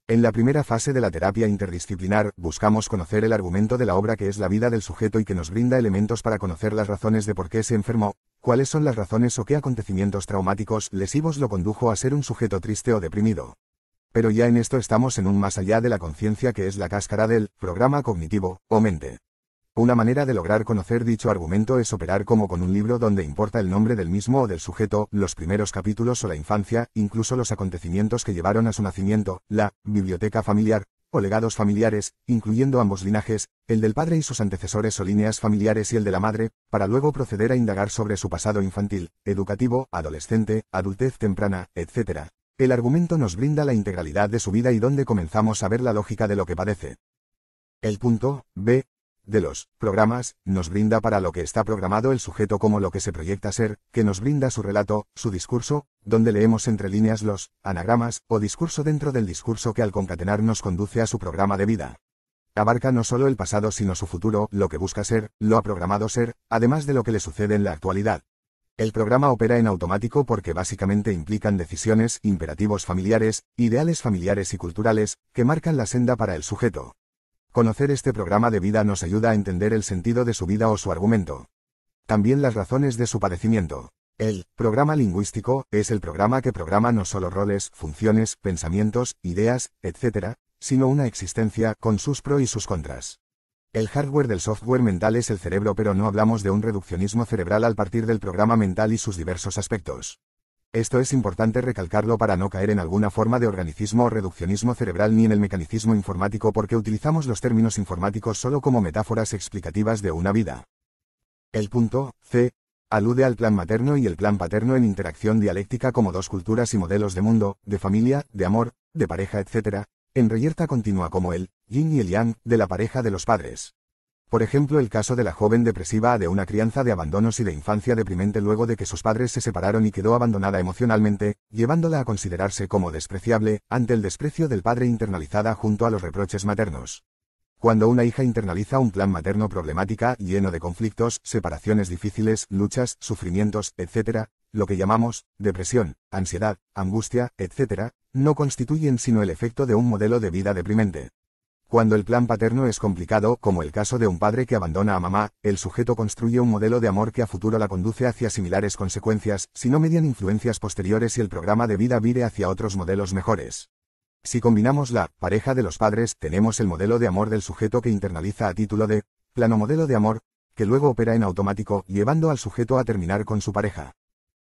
En la primera fase de la terapia interdisciplinar, buscamos conocer el argumento de la obra que es la vida del sujeto y que nos brinda elementos para conocer las razones de por qué se enfermó, cuáles son las razones o qué acontecimientos traumáticos lesivos lo condujo a ser un sujeto triste o deprimido. Pero ya en esto estamos en un más allá de la conciencia que es la cáscara del programa cognitivo, o mente. Una manera de lograr conocer dicho argumento es operar como con un libro donde importa el nombre del mismo o del sujeto, los primeros capítulos o la infancia, incluso los acontecimientos que llevaron a su nacimiento, la biblioteca familiar, o legados familiares, incluyendo ambos linajes, el del padre y sus antecesores o líneas familiares y el de la madre, para luego proceder a indagar sobre su pasado infantil, educativo, adolescente, adultez temprana, etc. El argumento nos brinda la integralidad de su vida y donde comenzamos a ver la lógica de lo que padece. El punto B de los programas, nos brinda para lo que está programado el sujeto como lo que se proyecta ser, que nos brinda su relato, su discurso, donde leemos entre líneas los anagramas, o discurso dentro del discurso que al concatenar nos conduce a su programa de vida. Abarca no solo el pasado sino su futuro, lo que busca ser, lo ha programado ser, además de lo que le sucede en la actualidad. El programa opera en automático porque básicamente implican decisiones, imperativos familiares, ideales familiares y culturales, que marcan la senda para el sujeto. Conocer este programa de vida nos ayuda a entender el sentido de su vida o su argumento. También las razones de su padecimiento. El programa lingüístico es el programa que programa no solo roles, funciones, pensamientos, ideas, etc., sino una existencia con sus pros y sus contras. El hardware del software mental es el cerebro, pero no hablamos de un reduccionismo cerebral al partir del programa mental y sus diversos aspectos. Esto es importante recalcarlo para no caer en alguna forma de organicismo o reduccionismo cerebral ni en el mecanicismo informático, porque utilizamos los términos informáticos solo como metáforas explicativas de una vida. El punto C alude al plan materno y el plan paterno en interacción dialéctica como dos culturas y modelos de mundo, de familia, de amor, de pareja, etc., en reyerta continua como el yin y el yang de la pareja de los padres. Por ejemplo, el caso de la joven depresiva de una crianza de abandonos y de infancia deprimente luego de que sus padres se separaron y quedó abandonada emocionalmente, llevándola a considerarse como despreciable, ante el desprecio del padre, internalizada junto a los reproches maternos. Cuando una hija internaliza un plan materno problemática, lleno de conflictos, separaciones difíciles, luchas, sufrimientos, etc., lo que llamamos depresión, ansiedad, angustia, etc., no constituyen sino el efecto de un modelo de vida deprimente. Cuando el plan paterno es complicado, como el caso de un padre que abandona a mamá, el sujeto construye un modelo de amor que a futuro la conduce hacia similares consecuencias, si no median influencias posteriores y el programa de vida vire hacia otros modelos mejores. Si combinamos la pareja de los padres, tenemos el modelo de amor del sujeto que internaliza a título de plano modelo de amor, que luego opera en automático, llevando al sujeto a terminar con su pareja.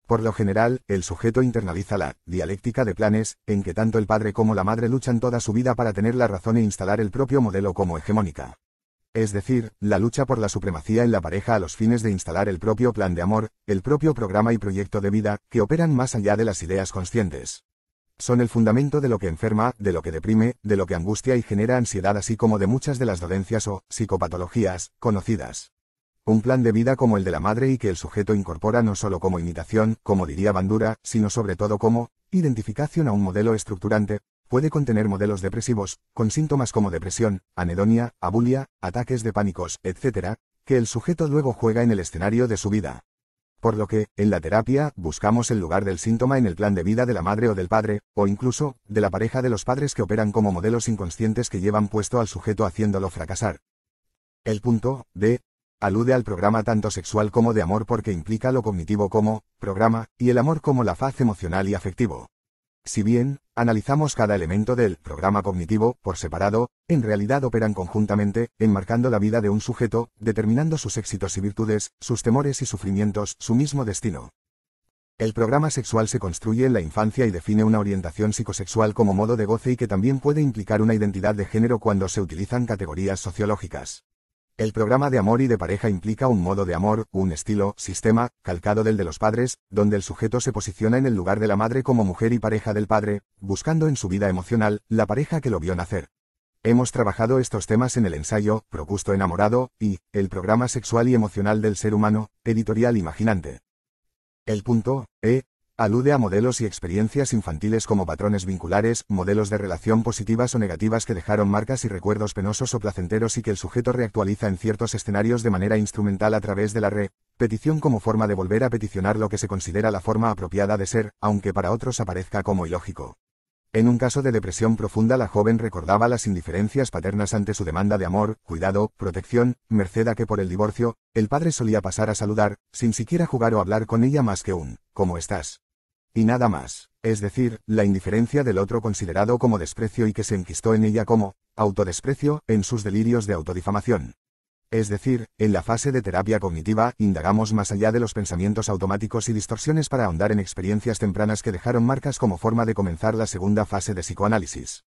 Por lo general, el sujeto internaliza la dialéctica de planes, en que tanto el padre como la madre luchan toda su vida para tener la razón e instalar el propio modelo como hegemónica. Es decir, la lucha por la supremacía en la pareja a los fines de instalar el propio plan de amor, el propio programa y proyecto de vida, que operan más allá de las ideas conscientes. Son el fundamento de lo que enferma, de lo que deprime, de lo que angustia y genera ansiedad, así como de muchas de las dolencias o psicopatologías conocidas. Un plan de vida como el de la madre y que el sujeto incorpora no solo como imitación, como diría Bandura, sino sobre todo como identificación a un modelo estructurante, puede contener modelos depresivos, con síntomas como depresión, anedonia, abulia, ataques de pánicos, etc., que el sujeto luego juega en el escenario de su vida. Por lo que, en la terapia, buscamos el lugar del síntoma en el plan de vida de la madre o del padre, o incluso, de la pareja de los padres, que operan como modelos inconscientes que llevan puesto al sujeto haciéndolo fracasar. El punto D alude al programa tanto sexual como de amor, porque implica lo cognitivo como programa, y el amor como la faz emocional y afectivo. Si bien, analizamos cada elemento del programa cognitivo, por separado, en realidad operan conjuntamente, enmarcando la vida de un sujeto, determinando sus éxitos y virtudes, sus temores y sufrimientos, su mismo destino. El programa sexual se construye en la infancia y define una orientación psicosexual como modo de goce, y que también puede implicar una identidad de género cuando se utilizan categorías sociológicas. El programa de amor y de pareja implica un modo de amor, un estilo, sistema, calcado del de los padres, donde el sujeto se posiciona en el lugar de la madre como mujer y pareja del padre, buscando en su vida emocional, la pareja que lo vio nacer. Hemos trabajado estos temas en el ensayo, Procusto enamorado, y, el programa sexual y emocional del ser humano, editorial Imaginante. El punto E alude a modelos y experiencias infantiles como patrones vinculares, modelos de relación positivas o negativas que dejaron marcas y recuerdos penosos o placenteros, y que el sujeto reactualiza en ciertos escenarios de manera instrumental a través de la repetición como forma de volver a peticionar lo que se considera la forma apropiada de ser, aunque para otros aparezca como ilógico. En un caso de depresión profunda, la joven recordaba las indiferencias paternas ante su demanda de amor, cuidado, protección, merced a que por el divorcio, el padre solía pasar a saludar, sin siquiera jugar o hablar con ella más que un ¿cómo estás? Y nada más, es decir, la indiferencia del otro considerado como desprecio y que se enquistó en ella como autodesprecio, en sus delirios de autodifamación. Es decir, en la fase de terapia cognitiva, indagamos más allá de los pensamientos automáticos y distorsiones para ahondar en experiencias tempranas que dejaron marcas como forma de comenzar la segunda fase de psicoanálisis.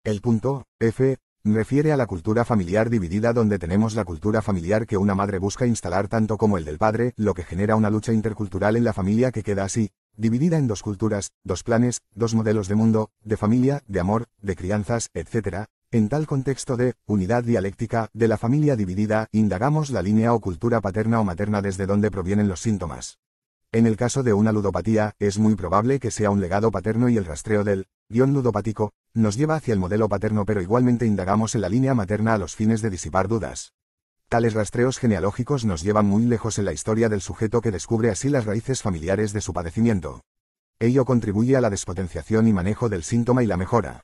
El punto F refiere a la cultura familiar dividida, donde tenemos la cultura familiar que una madre busca instalar tanto como el del padre, lo que genera una lucha intercultural en la familia que queda así, dividida en dos culturas, dos planes, dos modelos de mundo, de familia, de amor, de crianzas, etc. En tal contexto de unidad dialéctica de la familia dividida, indagamos la línea o cultura paterna o materna desde donde provienen los síntomas. En el caso de una ludopatía, es muy probable que sea un legado paterno, y el rastreo del guión ludopático nos lleva hacia el modelo paterno, pero igualmente indagamos en la línea materna a los fines de disipar dudas. Tales rastreos genealógicos nos llevan muy lejos en la historia del sujeto, que descubre así las raíces familiares de su padecimiento. Ello contribuye a la despotenciación y manejo del síntoma y la mejora.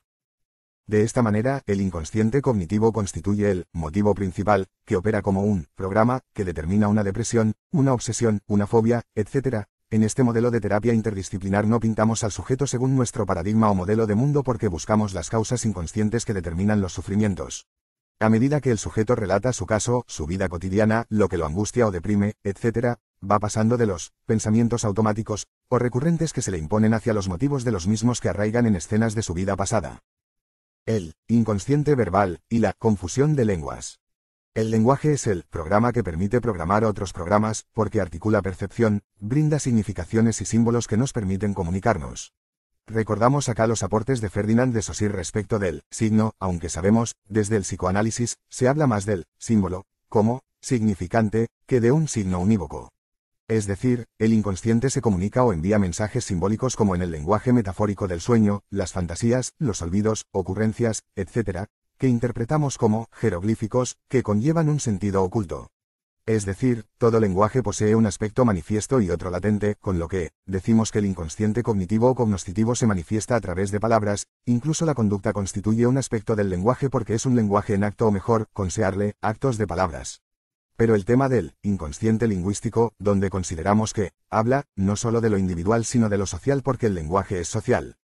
De esta manera, el inconsciente cognitivo constituye el motivo principal, que opera como un programa, que determina una depresión, una obsesión, una fobia, etc., En este modelo de terapia interdisciplinar no pintamos al sujeto según nuestro paradigma o modelo de mundo porque buscamos las causas inconscientes que determinan los sufrimientos. A medida que el sujeto relata su caso, su vida cotidiana, lo que lo angustia o deprime, etc., va pasando de los pensamientos automáticos o recurrentes que se le imponen hacia los motivos de los mismos que arraigan en escenas de su vida pasada. El inconsciente verbal y la confusión de lenguas. El lenguaje es el programa que permite programar otros programas, porque articula percepción, brinda significaciones y símbolos que nos permiten comunicarnos. Recordamos acá los aportes de Ferdinand de Saussure respecto del signo, aunque sabemos, desde el psicoanálisis, se habla más del símbolo, como significante, que de un signo unívoco. Es decir, el inconsciente se comunica o envía mensajes simbólicos como en el lenguaje metafórico del sueño, las fantasías, los olvidos, ocurrencias, etc., que interpretamos como jeroglíficos, que conllevan un sentido oculto. Es decir, todo lenguaje posee un aspecto manifiesto y otro latente, con lo que decimos que el inconsciente cognitivo o cognoscitivo se manifiesta a través de palabras, incluso la conducta constituye un aspecto del lenguaje porque es un lenguaje en acto o mejor, consearle, actos de palabras. Pero el tema del inconsciente lingüístico, donde consideramos que habla, no solo de lo individual sino de lo social porque el lenguaje es social.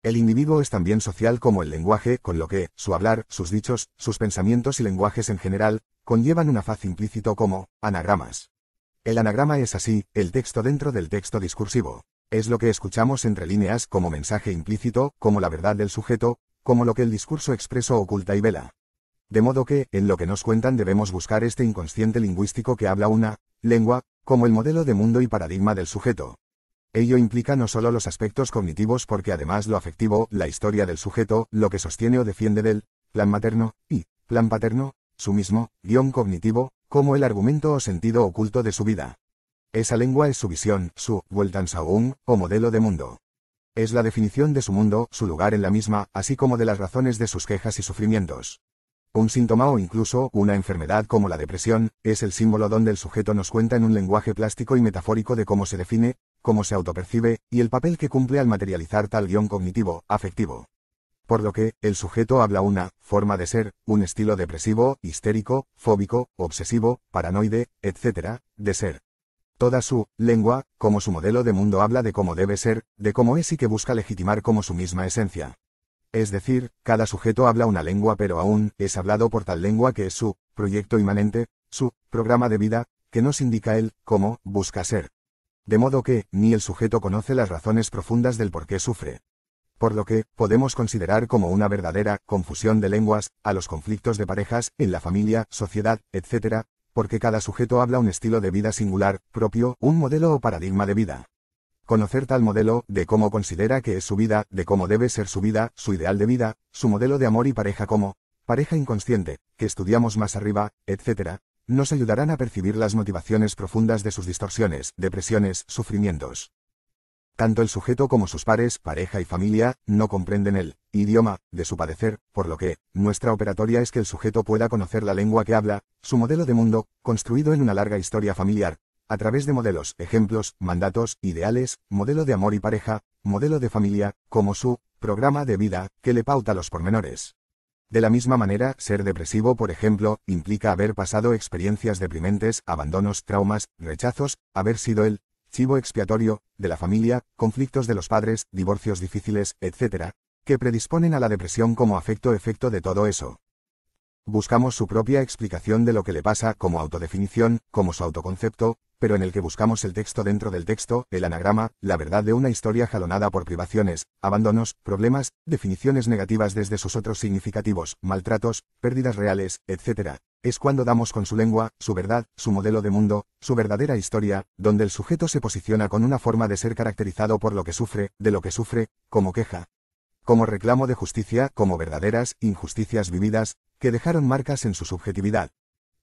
El individuo es también social como el lenguaje, con lo que su hablar, sus dichos, sus pensamientos y lenguajes en general, conllevan una faz implícito como anagramas. El anagrama es así, el texto dentro del texto discursivo. Es lo que escuchamos entre líneas como mensaje implícito, como la verdad del sujeto, como lo que el discurso expreso oculta y vela. De modo que, en lo que nos cuentan debemos buscar este inconsciente lingüístico que habla una lengua, como el modelo de mundo y paradigma del sujeto. Ello implica no solo los aspectos cognitivos porque además lo afectivo, la historia del sujeto, lo que sostiene o defiende del plan materno y plan paterno, su mismo guión cognitivo, como el argumento o sentido oculto de su vida. Esa lengua es su visión, su Weltanschauung, o modelo de mundo. Es la definición de su mundo, su lugar en la misma, así como de las razones de sus quejas y sufrimientos. Un síntoma o incluso una enfermedad como la depresión, es el símbolo donde el sujeto nos cuenta en un lenguaje plástico y metafórico de cómo se define, cómo se autopercibe, y el papel que cumple al materializar tal guión cognitivo, afectivo. Por lo que, el sujeto habla una forma de ser, un estilo depresivo, histérico, fóbico, obsesivo, paranoide, etc., de ser. Toda su lengua, como su modelo de mundo habla de cómo debe ser, de cómo es y que busca legitimar como su misma esencia. Es decir, cada sujeto habla una lengua pero aún es hablado por tal lengua que es su proyecto inmanente, su programa de vida, que nos indica él cómo busca ser. De modo que, ni el sujeto conoce las razones profundas del por qué sufre. Por lo que, podemos considerar como una verdadera confusión de lenguas, a los conflictos de parejas, en la familia, sociedad, etc., porque cada sujeto habla un estilo de vida singular, propio, un modelo o paradigma de vida. Conocer tal modelo, de cómo considera que es su vida, de cómo debe ser su vida, su ideal de vida, su modelo de amor y pareja como pareja inconsciente, que estudiamos más arriba, etc., nos ayudarán a percibir las motivaciones profundas de sus distorsiones, depresiones, sufrimientos. Tanto el sujeto como sus pares, pareja y familia, no comprenden el idioma de su padecer, por lo que nuestra operatoria es que el sujeto pueda conocer la lengua que habla, su modelo de mundo, construido en una larga historia familiar, a través de modelos, ejemplos, mandatos, ideales, modelo de amor y pareja, modelo de familia, como su programa de vida, que le pauta los pormenores. De la misma manera, ser depresivo, por ejemplo, implica haber pasado experiencias deprimentes, abandonos, traumas, rechazos, haber sido el chivo expiatorio de la familia, conflictos de los padres, divorcios difíciles, etc., que predisponen a la depresión como efecto de todo eso. Buscamos su propia explicación de lo que le pasa como autodefinición, como su autoconcepto, pero en el que buscamos el texto dentro del texto, el anagrama, la verdad de una historia jalonada por privaciones, abandonos, problemas, definiciones negativas desde sus otros significativos, maltratos, pérdidas reales, etc. Es cuando damos con su lengua, su verdad, su modelo de mundo, su verdadera historia, donde el sujeto se posiciona con una forma de ser caracterizado por lo que sufre, de lo que sufre, como queja, como reclamo de justicia, como verdaderas injusticias vividas, que dejaron marcas en su subjetividad.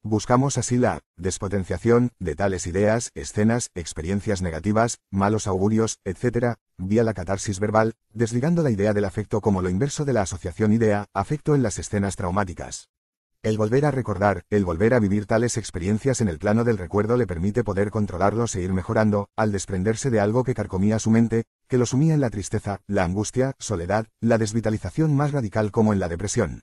Buscamos así la despotenciación de tales ideas, escenas, experiencias negativas, malos augurios, etc., vía la catarsis verbal, desligando la idea del afecto como lo inverso de la asociación idea-afecto en las escenas traumáticas. El volver a recordar, el volver a vivir tales experiencias en el plano del recuerdo le permite poder controlarlos e ir mejorando, al desprenderse de algo que carcomía su mente, que lo sumía en la tristeza, la angustia, soledad, la desvitalización más radical como en la depresión.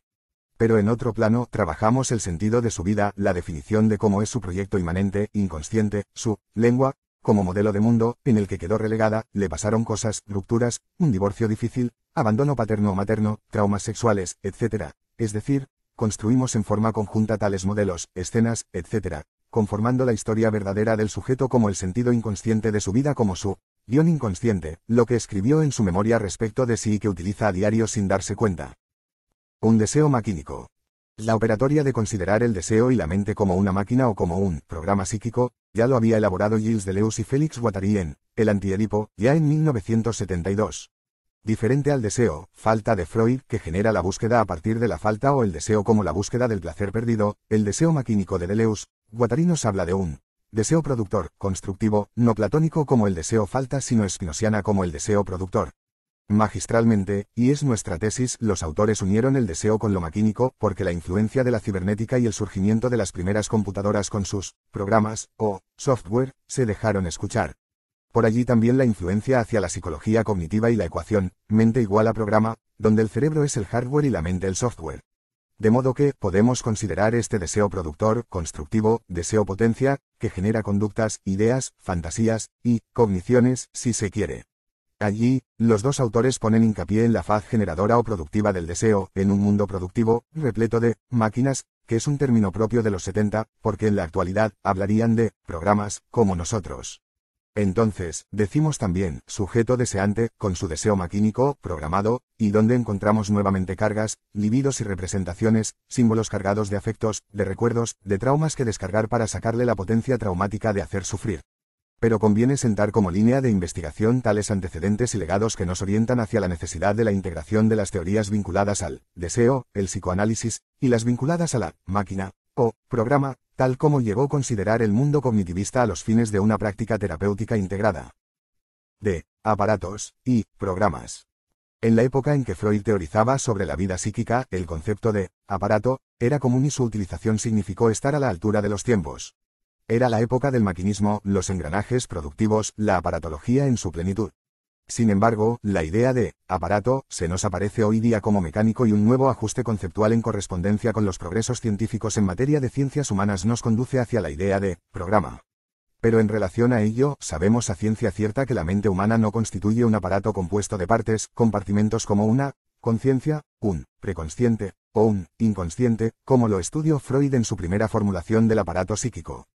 Pero en otro plano, trabajamos el sentido de su vida, la definición de cómo es su proyecto inmanente, inconsciente, su lengua, como modelo de mundo, en el que quedó relegada, le pasaron cosas, rupturas, un divorcio difícil, abandono paterno o materno, traumas sexuales, etc. Es decir, construimos en forma conjunta tales modelos, escenas, etc., conformando la historia verdadera del sujeto como el sentido inconsciente de su vida como su guión inconsciente, lo que escribió en su memoria respecto de sí y que utiliza a diario sin darse cuenta. Un deseo maquínico. La operatoria de considerar el deseo y la mente como una máquina o como un programa psíquico, ya lo había elaborado Gilles Deleuze y Félix Guattari en El Anti-Edipo, ya en 1972. Diferente al deseo, falta de Freud, que genera la búsqueda a partir de la falta o el deseo como la búsqueda del placer perdido, el deseo maquínico de Deleuze, Guattari nos habla de un deseo productor, constructivo, no platónico como el deseo falta sino spinosiana como el deseo productor. Magistralmente, y es nuestra tesis, los autores unieron el deseo con lo maquínico, porque la influencia de la cibernética y el surgimiento de las primeras computadoras con sus programas, o software, se dejaron escuchar. Por allí también la influencia hacia la psicología cognitiva y la ecuación, mente igual a programa, donde el cerebro es el hardware y la mente el software. De modo que, podemos considerar este deseo productor, constructivo, deseo potencia, que genera conductas, ideas, fantasías, y cogniciones, si se quiere. Allí, los dos autores ponen hincapié en la faz generadora o productiva del deseo, en un mundo productivo, repleto de máquinas, que es un término propio de los 70, porque en la actualidad hablarían de programas, como nosotros. Entonces, decimos también, sujeto deseante, con su deseo maquínico, programado, y donde encontramos nuevamente cargas, libidos y representaciones, símbolos cargados de afectos, de recuerdos, de traumas que descargar para sacarle la potencia traumática de hacer sufrir. Pero conviene sentar como línea de investigación tales antecedentes y legados que nos orientan hacia la necesidad de la integración de las teorías vinculadas al deseo, el psicoanálisis, y las vinculadas a la máquina, o programa, tal como llegó a considerar el mundo cognitivista a los fines de una práctica terapéutica integrada. De aparatos y programas. En la época en que Freud teorizaba sobre la vida psíquica, el concepto de aparato era común y su utilización significó estar a la altura de los tiempos. Era la época del maquinismo, los engranajes productivos, la aparatología en su plenitud. Sin embargo, la idea de aparato se nos aparece hoy día como mecánico y un nuevo ajuste conceptual en correspondencia con los progresos científicos en materia de ciencias humanas nos conduce hacia la idea de programa. Pero en relación a ello, sabemos a ciencia cierta que la mente humana no constituye un aparato compuesto de partes, compartimentos como una conciencia, un preconsciente, o un inconsciente, como lo estudió Freud en su primera formulación del aparato psíquico.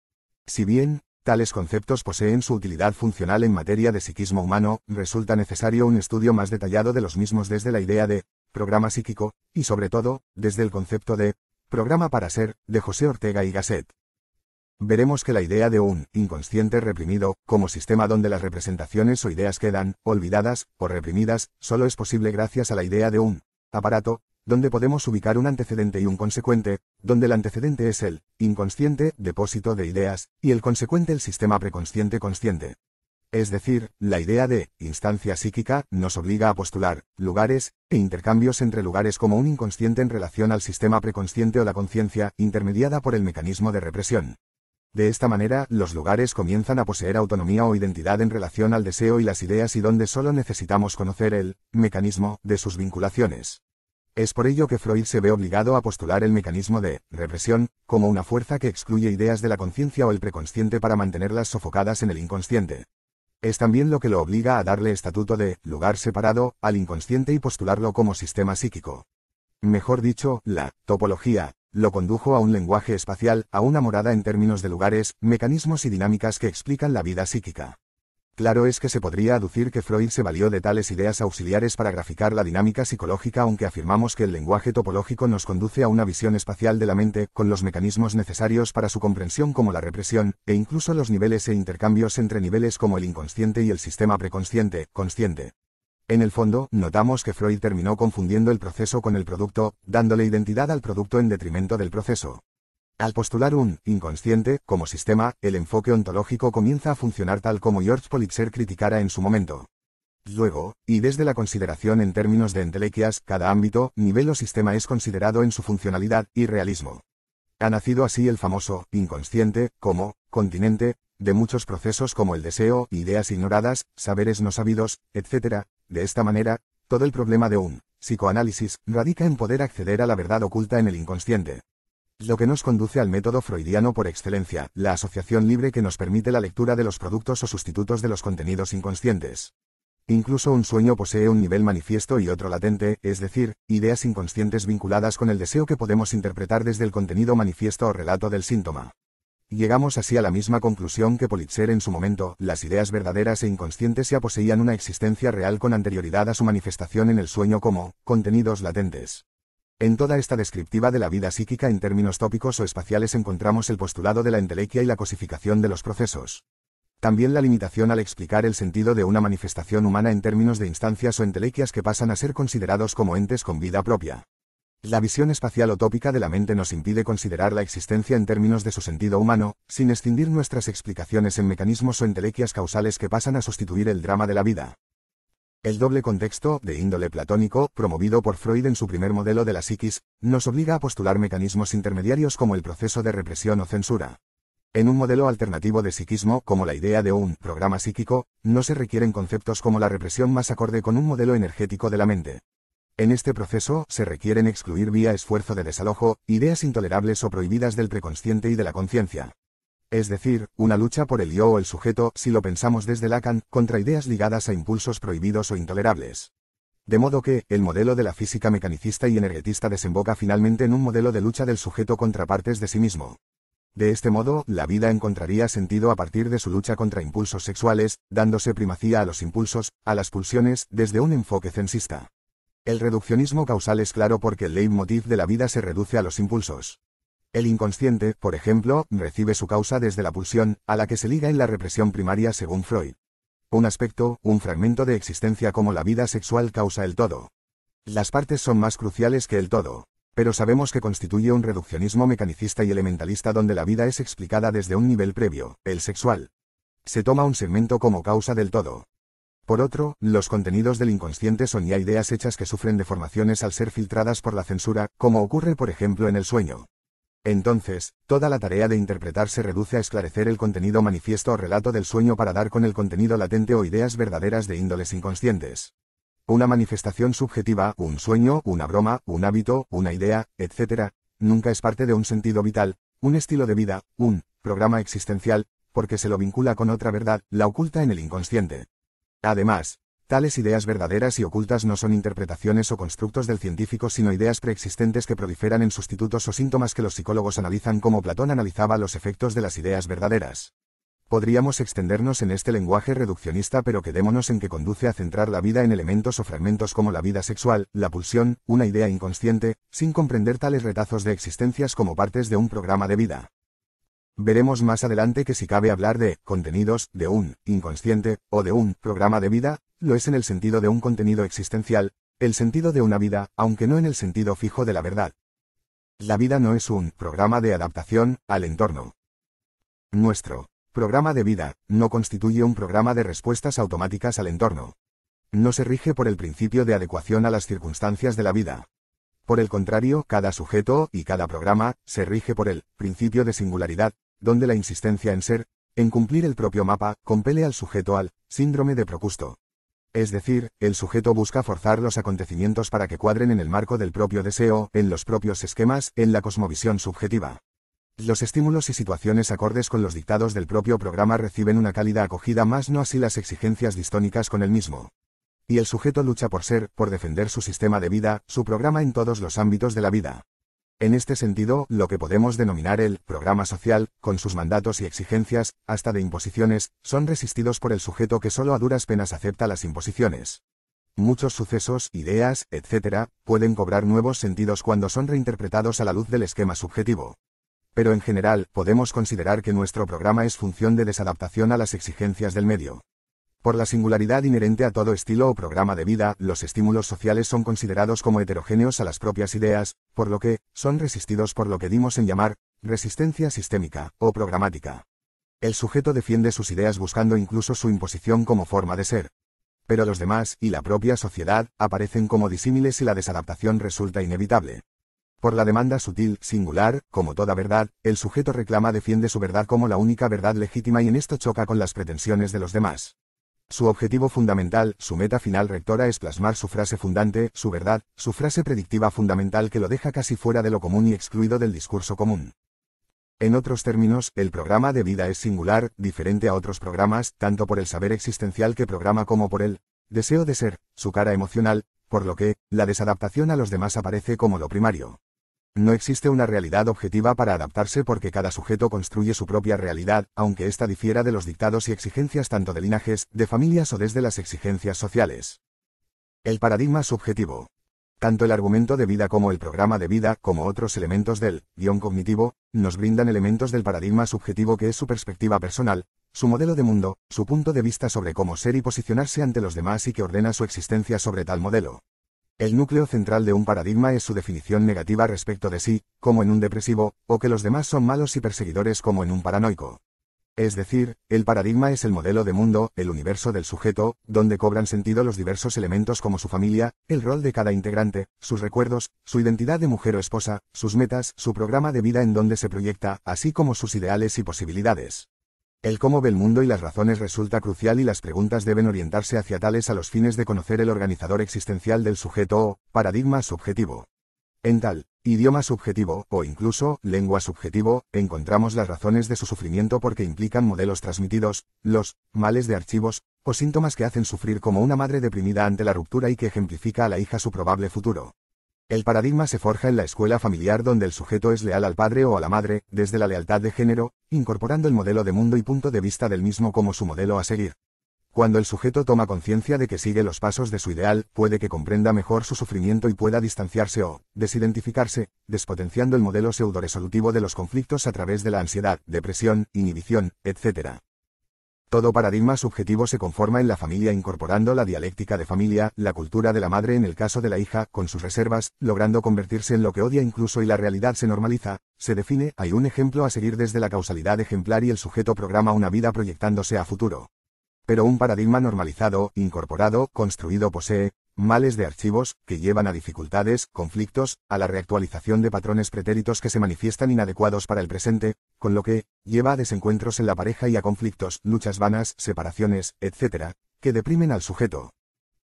Si bien, tales conceptos poseen su utilidad funcional en materia de psiquismo humano, resulta necesario un estudio más detallado de los mismos desde la idea de programa psíquico, y sobre todo, desde el concepto de programa para ser, de José Ortega y Gasset. Veremos que la idea de un inconsciente reprimido, como sistema donde las representaciones o ideas quedan olvidadas o reprimidas, solo es posible gracias a la idea de un aparato, donde podemos ubicar un antecedente y un consecuente, donde el antecedente es el inconsciente, depósito de ideas, y el consecuente el sistema preconsciente consciente. Es decir, la idea de instancia psíquica nos obliga a postular lugares e intercambios entre lugares como un inconsciente en relación al sistema preconsciente o la conciencia, intermediada por el mecanismo de represión. De esta manera, los lugares comienzan a poseer autonomía o identidad en relación al deseo y las ideas y donde solo necesitamos conocer el mecanismo de sus vinculaciones. Es por ello que Freud se ve obligado a postular el mecanismo de represión como una fuerza que excluye ideas de la conciencia o el preconsciente para mantenerlas sofocadas en el inconsciente. Es también lo que lo obliga a darle estatuto de lugar separado al inconsciente y postularlo como sistema psíquico. Mejor dicho, la topología lo condujo a un lenguaje espacial, a una morada en términos de lugares, mecanismos y dinámicas que explican la vida psíquica. Claro es que se podría aducir que Freud se valió de tales ideas auxiliares para graficar la dinámica psicológica, aunque afirmamos que el lenguaje topológico nos conduce a una visión espacial de la mente, con los mecanismos necesarios para su comprensión como la represión, e incluso los niveles e intercambios entre niveles como el inconsciente y el sistema preconsciente, consciente. En el fondo, notamos que Freud terminó confundiendo el proceso con el producto, dándole identidad al producto en detrimento del proceso. Al postular un inconsciente como sistema, el enfoque ontológico comienza a funcionar tal como George Politzer criticara en su momento. Luego, y desde la consideración en términos de entelequias, cada ámbito, nivel o sistema es considerado en su funcionalidad y realismo. Ha nacido así el famoso inconsciente como continente de muchos procesos como el deseo, ideas ignoradas, saberes no sabidos, etc. De esta manera, todo el problema de un psicoanálisis radica en poder acceder a la verdad oculta en el inconsciente. Lo que nos conduce al método freudiano por excelencia, la asociación libre que nos permite la lectura de los productos o sustitutos de los contenidos inconscientes. Incluso un sueño posee un nivel manifiesto y otro latente, es decir, ideas inconscientes vinculadas con el deseo que podemos interpretar desde el contenido manifiesto o relato del síntoma. Llegamos así a la misma conclusión que Politzer en su momento: las ideas verdaderas e inconscientes ya poseían una existencia real con anterioridad a su manifestación en el sueño como contenidos latentes. En toda esta descriptiva de la vida psíquica en términos tópicos o espaciales encontramos el postulado de la entelequia y la cosificación de los procesos. También la limitación al explicar el sentido de una manifestación humana en términos de instancias o entelequias que pasan a ser considerados como entes con vida propia. La visión espacial o tópica de la mente nos impide considerar la existencia en términos de su sentido humano, sin escindir nuestras explicaciones en mecanismos o entelequias causales que pasan a sustituir el drama de la vida. El doble contexto, de índole platónico, promovido por Freud en su primer modelo de la psiquis, nos obliga a postular mecanismos intermediarios como el proceso de represión o censura. En un modelo alternativo de psiquismo, como la idea de un programa psíquico, no se requieren conceptos como la represión más acorde con un modelo energético de la mente. En este proceso, se requieren excluir vía esfuerzo de desalojo, ideas intolerables o prohibidas del preconsciente y de la conciencia. Es decir, una lucha por el yo o el sujeto, si lo pensamos desde Lacan, contra ideas ligadas a impulsos prohibidos o intolerables. De modo que, el modelo de la física mecanicista y energetista desemboca finalmente en un modelo de lucha del sujeto contra partes de sí mismo. De este modo, la vida encontraría sentido a partir de su lucha contra impulsos sexuales, dándose primacía a los impulsos, a las pulsiones, desde un enfoque censista. El reduccionismo causal es claro porque el leitmotiv de la vida se reduce a los impulsos. El inconsciente, por ejemplo, recibe su causa desde la pulsión, a la que se liga en la represión primaria según Freud. Un aspecto, un fragmento de existencia como la vida sexual causa el todo. Las partes son más cruciales que el todo, pero sabemos que constituye un reduccionismo mecanicista y elementalista donde la vida es explicada desde un nivel previo, el sexual. Se toma un segmento como causa del todo. Por otro, los contenidos del inconsciente son ya ideas hechas que sufren deformaciones al ser filtradas por la censura, como ocurre por ejemplo en el sueño. Entonces, toda la tarea de interpretar se reduce a esclarecer el contenido manifiesto o relato del sueño para dar con el contenido latente o ideas verdaderas de índoles inconscientes. Una manifestación subjetiva, un sueño, una broma, un hábito, una idea, etc., nunca es parte de un sentido vital, un estilo de vida, un programa existencial, porque se lo vincula con otra verdad, la oculta en el inconsciente. Además, tales ideas verdaderas y ocultas no son interpretaciones o constructos del científico sino ideas preexistentes que proliferan en sustitutos o síntomas que los psicólogos analizan como Platón analizaba los efectos de las ideas verdaderas. Podríamos extendernos en este lenguaje reduccionista pero quedémonos en que conduce a centrar la vida en elementos o fragmentos como la vida sexual, la pulsión, una idea inconsciente, sin comprender tales retazos de existencias como partes de un programa de vida. Veremos más adelante que si cabe hablar de contenidos, de un inconsciente, o de un programa de vida, lo es en el sentido de un contenido existencial, el sentido de una vida, aunque no en el sentido fijo de la verdad. La vida no es un programa de adaptación al entorno. Nuestro programa de vida no constituye un programa de respuestas automáticas al entorno. No se rige por el principio de adecuación a las circunstancias de la vida. Por el contrario, cada sujeto y cada programa se rige por el principio de singularidad, donde la insistencia en ser, en cumplir el propio mapa, compele al sujeto al síndrome de Procusto. Es decir, el sujeto busca forzar los acontecimientos para que cuadren en el marco del propio deseo, en los propios esquemas, en la cosmovisión subjetiva. Los estímulos y situaciones acordes con los dictados del propio programa reciben una cálida acogida, más no así las exigencias distónicas con el mismo. Y el sujeto lucha por ser, por defender su sistema de vida, su programa en todos los ámbitos de la vida. En este sentido, lo que podemos denominar el programa social, con sus mandatos y exigencias, hasta de imposiciones, son resistidos por el sujeto que solo a duras penas acepta las imposiciones. Muchos sucesos, ideas, etc., pueden cobrar nuevos sentidos cuando son reinterpretados a la luz del esquema subjetivo. Pero en general, podemos considerar que nuestro programa es función de desadaptación a las exigencias del medio. Por la singularidad inherente a todo estilo o programa de vida, los estímulos sociales son considerados como heterogéneos a las propias ideas, por lo que son resistidos por lo que dimos en llamar resistencia sistémica o programática. El sujeto defiende sus ideas buscando incluso su imposición como forma de ser. Pero los demás y la propia sociedad aparecen como disímiles y la desadaptación resulta inevitable. Por la demanda sutil, singular, como toda verdad, el sujeto defiende su verdad como la única verdad legítima y en esto choca con las pretensiones de los demás. Su objetivo fundamental, su meta final rectora es plasmar su frase fundante, su verdad, su frase predictiva fundamental que lo deja casi fuera de lo común y excluido del discurso común. En otros términos, el programa de vida es singular, diferente a otros programas, tanto por el saber existencial que programa como por el deseo de ser, su cara emocional, por lo que, la desadaptación a los demás aparece como lo primario. No existe una realidad objetiva para adaptarse porque cada sujeto construye su propia realidad, aunque ésta difiera de los dictados y exigencias tanto de linajes, de familias o desde las exigencias sociales. El paradigma subjetivo. Tanto el argumento de vida como el programa de vida, como otros elementos del guión cognitivo, nos brindan elementos del paradigma subjetivo que es su perspectiva personal, su modelo de mundo, su punto de vista sobre cómo ser y posicionarse ante los demás y que ordena su existencia sobre tal modelo. El núcleo central de un paradigma es su definición negativa respecto de sí, como en un depresivo, o que los demás son malos y perseguidores como en un paranoico. Es decir, el paradigma es el modelo de mundo, el universo del sujeto, donde cobran sentido los diversos elementos como su familia, el rol de cada integrante, sus recuerdos, su identidad de mujer o esposa, sus metas, su programa de vida en donde se proyecta, así como sus ideales y posibilidades. El cómo ve el mundo y las razones resulta crucial y las preguntas deben orientarse hacia tales a los fines de conocer el organizador existencial del sujeto o paradigma subjetivo. En tal idioma subjetivo, o incluso lengua subjetivo, encontramos las razones de su sufrimiento porque implican modelos transmitidos, los males de archivos, o síntomas que hacen sufrir como una madre deprimida ante la ruptura y que ejemplifica a la hija su probable futuro. El paradigma se forja en la escuela familiar donde el sujeto es leal al padre o a la madre, desde la lealtad de género, incorporando el modelo de mundo y punto de vista del mismo como su modelo a seguir. Cuando el sujeto toma conciencia de que sigue los pasos de su ideal, puede que comprenda mejor su sufrimiento y pueda distanciarse o desidentificarse, despotenciando el modelo pseudo-resolutivo de los conflictos a través de la ansiedad, depresión, inhibición, etc. Todo paradigma subjetivo se conforma en la familia incorporando la dialéctica de familia, la cultura de la madre en el caso de la hija, con sus reservas, logrando convertirse en lo que odia incluso y la realidad se normaliza, se define, hay un ejemplo a seguir desde la causalidad ejemplar y el sujeto programa una vida proyectándose a futuro. Pero un paradigma normalizado, incorporado, construido posee males de archivos, que llevan a dificultades, conflictos, a la reactualización de patrones pretéritos que se manifiestan inadecuados para el presente, con lo que lleva a desencuentros en la pareja y a conflictos, luchas vanas, separaciones, etc., que deprimen al sujeto.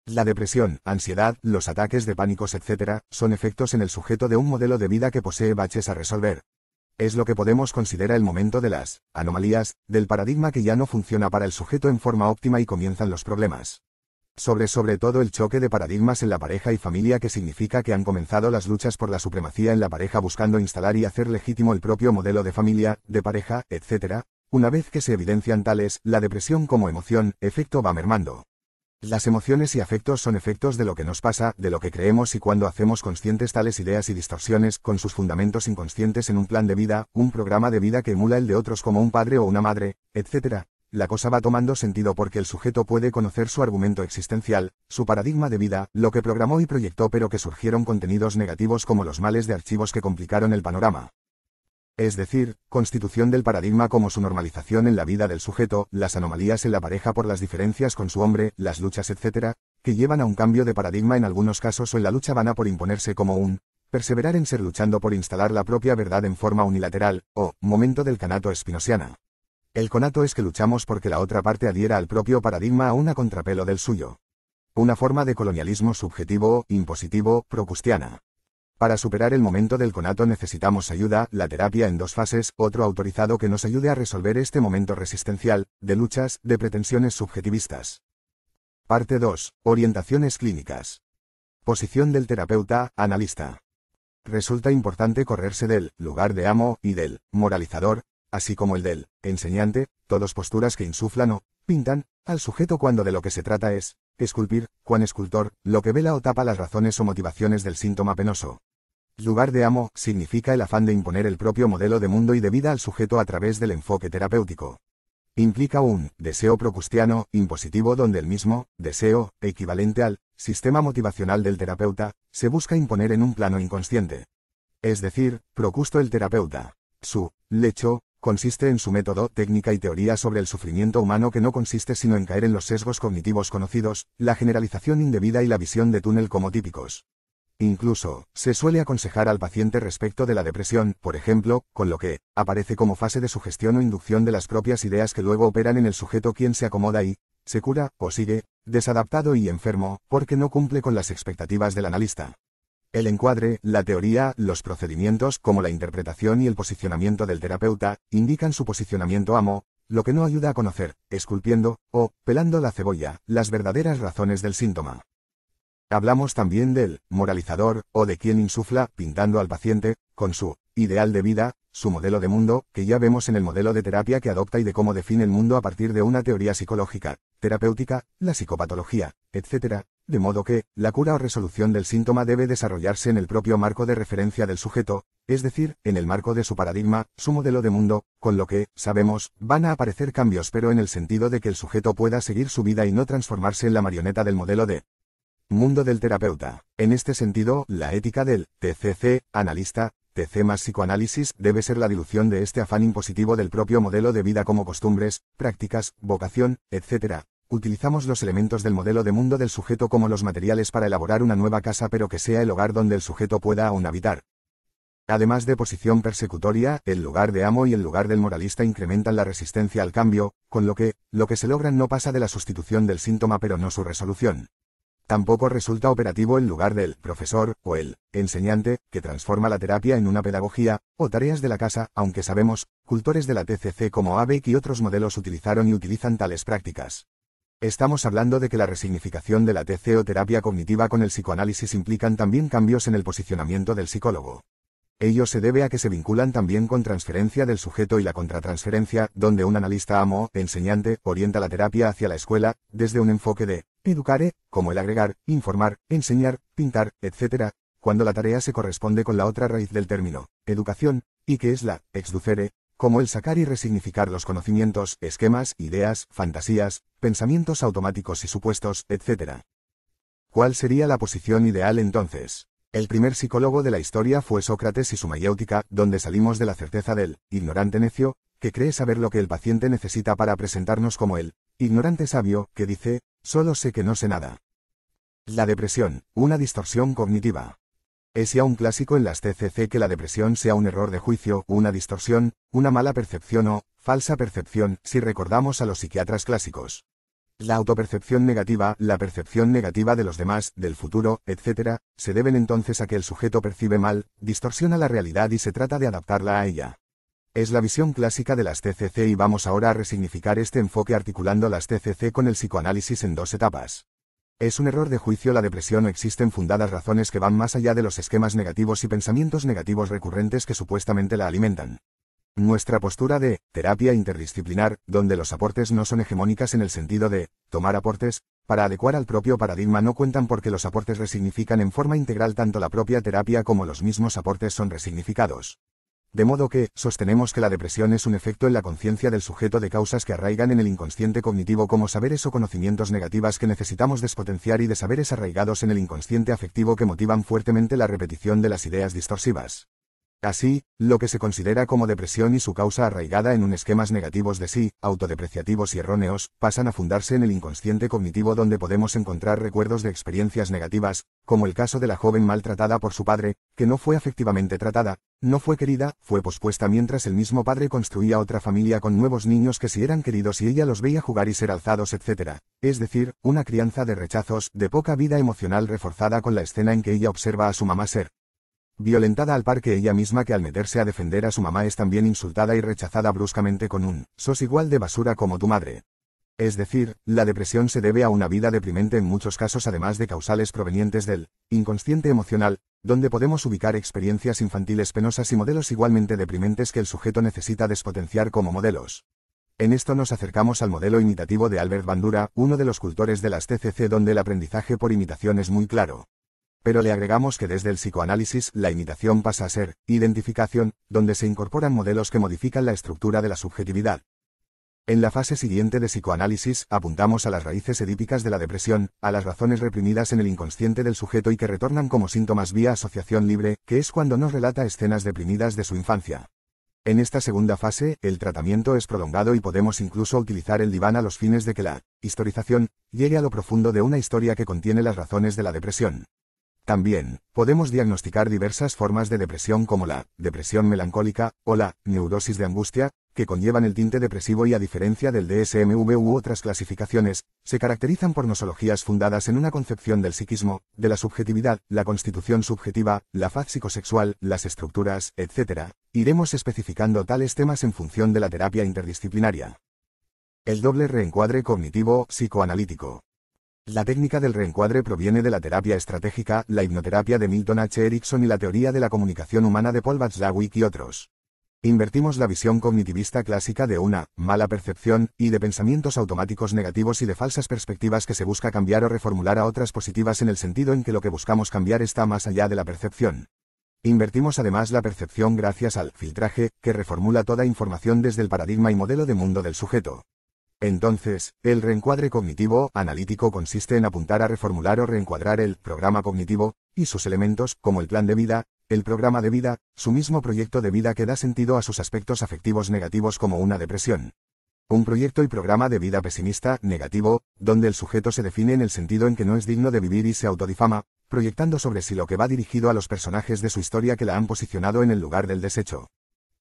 La depresión, ansiedad, los ataques de pánicos, etc., son efectos en el sujeto de un modelo de vida que posee baches a resolver. Es lo que podemos considerar el momento de las anomalías, del paradigma que ya no funciona para el sujeto en forma óptima y comienzan los problemas. Sobre todo el choque de paradigmas en la pareja y familia que significa que han comenzado las luchas por la supremacía en la pareja buscando instalar y hacer legítimo el propio modelo de familia, de pareja, etc. Una vez que se evidencian tales, la depresión como emoción, efecto va mermando. Las emociones y afectos son efectos de lo que nos pasa, de lo que creemos y cuando hacemos conscientes tales ideas y distorsiones, con sus fundamentos inconscientes en un plan de vida, un programa de vida que emula el de otros como un padre o una madre, etc., la cosa va tomando sentido porque el sujeto puede conocer su argumento existencial, su paradigma de vida, lo que programó y proyectó pero que surgieron contenidos negativos como los males de archivos que complicaron el panorama. Es decir, constitución del paradigma como su normalización en la vida del sujeto, las anomalías en la pareja por las diferencias con su hombre, las luchas etc., que llevan a un cambio de paradigma en algunos casos o en la lucha vana por imponerse como un perseverar en ser luchando por instalar la propia verdad en forma unilateral, o momento del conato spinosiana. El conato es que luchamos porque la otra parte adhiera al propio paradigma a una contrapelo del suyo. Una forma de colonialismo subjetivo, impositivo, procustiana. Para superar el momento del conato necesitamos ayuda, la terapia en dos fases, otro autorizado que nos ayude a resolver este momento resistencial, de luchas, de pretensiones subjetivistas. Parte 2. Orientaciones clínicas. Posición del terapeuta, analista. Resulta importante correrse del lugar de amo y del moralizador, así como el del enseñante, todas posturas que insuflan o pintan al sujeto cuando de lo que se trata es esculpir, cuan escultor, lo que vela o tapa las razones o motivaciones del síntoma penoso. Lugar de amo significa el afán de imponer el propio modelo de mundo y de vida al sujeto a través del enfoque terapéutico. Implica un deseo procustiano, impositivo donde el mismo deseo, equivalente al sistema motivacional del terapeuta, se busca imponer en un plano inconsciente. Es decir, procusto el terapeuta. Su lecho consiste en su método, técnica y teoría sobre el sufrimiento humano que no consiste sino en caer en los sesgos cognitivos conocidos, la generalización indebida y la visión de túnel como típicos. Incluso, se suele aconsejar al paciente respecto de la depresión, por ejemplo, con lo que aparece como fase de sugestión o inducción de las propias ideas que luego operan en el sujeto quien se acomoda y se cura, o sigue, desadaptado y enfermo, porque no cumple con las expectativas del analista. El encuadre, la teoría, los procedimientos, como la interpretación y el posicionamiento del terapeuta, indican su posicionamiento amo, lo que no ayuda a conocer, esculpiendo, o, pelando la cebolla, las verdaderas razones del síntoma. Hablamos también del moralizador, o de quien insufla, pintando al paciente, con su ideal de vida, su modelo de mundo, que ya vemos en el modelo de terapia que adopta y de cómo define el mundo a partir de una teoría psicológica, terapéutica, la psicopatología, etc., de modo que, la cura o resolución del síntoma debe desarrollarse en el propio marco de referencia del sujeto, es decir, en el marco de su paradigma, su modelo de mundo, con lo que, sabemos, van a aparecer cambios pero en el sentido de que el sujeto pueda seguir su vida y no transformarse en la marioneta del modelo de mundo del terapeuta. En este sentido, la ética del TCC, analista, TC más psicoanálisis, debe ser la dilución de este afán impositivo del propio modelo de vida como costumbres, prácticas, vocación, etc. Utilizamos los elementos del modelo de mundo del sujeto como los materiales para elaborar una nueva casa pero que sea el hogar donde el sujeto pueda aún habitar. Además de posición persecutoria, el lugar de amo y el lugar del moralista incrementan la resistencia al cambio, con lo que se logra no pasa de la sustitución del síntoma pero no su resolución. Tampoco resulta operativo el lugar del profesor, o el enseñante, que transforma la terapia en una pedagogía, o tareas de la casa, aunque sabemos, cultores de la TCC como Abeck y otros modelos utilizaron y utilizan tales prácticas. Estamos hablando de que la resignificación de la TC o terapia cognitiva con el psicoanálisis implican también cambios en el posicionamiento del psicólogo. Ello se debe a que se vinculan también con transferencia del sujeto y la contratransferencia, donde un analista amo, enseñante, orienta la terapia hacia la escuela, desde un enfoque de educare, como el agregar, informar, enseñar, pintar, etc., cuando la tarea se corresponde con la otra raíz del término, educación, y que es la exducere, como el sacar y resignificar los conocimientos, esquemas, ideas, fantasías, pensamientos automáticos y supuestos, etc. ¿Cuál sería la posición ideal entonces? El primer psicólogo de la historia fue Sócrates y su mayéutica, donde salimos de la certeza del ignorante necio, que cree saber lo que el paciente necesita para presentarnos como el ignorante sabio, que dice, solo sé que no sé nada. La depresión, una distorsión cognitiva. Es ya un clásico en las TCC que la depresión sea un error de juicio, una distorsión, una mala percepción o falsa percepción, si recordamos a los psiquiatras clásicos. La autopercepción negativa, la percepción negativa de los demás, del futuro, etc., se deben entonces a que el sujeto percibe mal, distorsiona la realidad y se trata de adaptarla a ella. Es la visión clásica de las TCC y vamos ahora a resignificar este enfoque articulando las TCC con el psicoanálisis en dos etapas. Es un error de juicio la depresión o existen fundadas razones que van más allá de los esquemas negativos y pensamientos negativos recurrentes que supuestamente la alimentan. Nuestra postura de terapia interdisciplinar, donde los aportes no son hegemónicas en el sentido de tomar aportes, para adecuar al propio paradigma no cuentan porque los aportes resignifican en forma integral tanto la propia terapia como los mismos aportes son resignificados. De modo que, sostenemos que la depresión es un efecto en la conciencia del sujeto de causas que arraigan en el inconsciente cognitivo como saberes o conocimientos negativas que necesitamos despotenciar y de saberes arraigados en el inconsciente afectivo que motivan fuertemente la repetición de las ideas distorsivas. Así, lo que se considera como depresión y su causa arraigada en un esquemas negativos de sí, autodepreciativos y erróneos, pasan a fundarse en el inconsciente cognitivo donde podemos encontrar recuerdos de experiencias negativas, como el caso de la joven maltratada por su padre, que no fue afectivamente tratada, no fue querida, fue pospuesta mientras el mismo padre construía otra familia con nuevos niños que sí eran queridos y ella los veía jugar y ser alzados, etc. Es decir, una crianza de rechazos, de poca vida emocional reforzada con la escena en que ella observa a su mamá ser violentada al par que ella misma que al meterse a defender a su mamá es también insultada y rechazada bruscamente con un «sos igual de basura como tu madre». Es decir, la depresión se debe a una vida deprimente en muchos casos además de causales provenientes del inconsciente emocional, donde podemos ubicar experiencias infantiles penosas y modelos igualmente deprimentes que el sujeto necesita despotenciar como modelos. En esto nos acercamos al modelo imitativo de Albert Bandura, uno de los cultores de las TCC donde el aprendizaje por imitación es muy claro. Pero le agregamos que desde el psicoanálisis la imitación pasa a ser identificación, donde se incorporan modelos que modifican la estructura de la subjetividad. En la fase siguiente de psicoanálisis apuntamos a las raíces edípicas de la depresión, a las razones reprimidas en el inconsciente del sujeto y que retornan como síntomas vía asociación libre, que es cuando nos relata escenas deprimidas de su infancia. En esta segunda fase, el tratamiento es prolongado y podemos incluso utilizar el diván a los fines de que la historización llegue a lo profundo de una historia que contiene las razones de la depresión. También, podemos diagnosticar diversas formas de depresión como la depresión melancólica, o la neurosis de angustia, que conllevan el tinte depresivo y a diferencia del DSM-V u otras clasificaciones, se caracterizan por nosologías fundadas en una concepción del psiquismo, de la subjetividad, la constitución subjetiva, la faz psicosexual, las estructuras, etc. Iremos especificando tales temas en función de la terapia interdisciplinaria. El doble reencuadre cognitivo psicoanalítico. La técnica del reencuadre proviene de la terapia estratégica, la hipnoterapia de Milton H. Erickson y la teoría de la comunicación humana de Paul Watzlawick y otros. Invertimos la visión cognitivista clásica de una mala percepción y de pensamientos automáticos negativos y de falsas perspectivas que se busca cambiar o reformular a otras positivas en el sentido en que lo que buscamos cambiar está más allá de la percepción. Invertimos además la percepción gracias al filtraje, que reformula toda información desde el paradigma y modelo de mundo del sujeto. Entonces, el reencuadre cognitivo analítico consiste en apuntar a reformular o reencuadrar el programa cognitivo y sus elementos, como el plan de vida, el programa de vida, su mismo proyecto de vida que da sentido a sus aspectos afectivos negativos como una depresión. Un proyecto y programa de vida pesimista, negativo, donde el sujeto se define en el sentido en que no es digno de vivir y se autodifama, proyectando sobre sí lo que va dirigido a los personajes de su historia que la han posicionado en el lugar del desecho.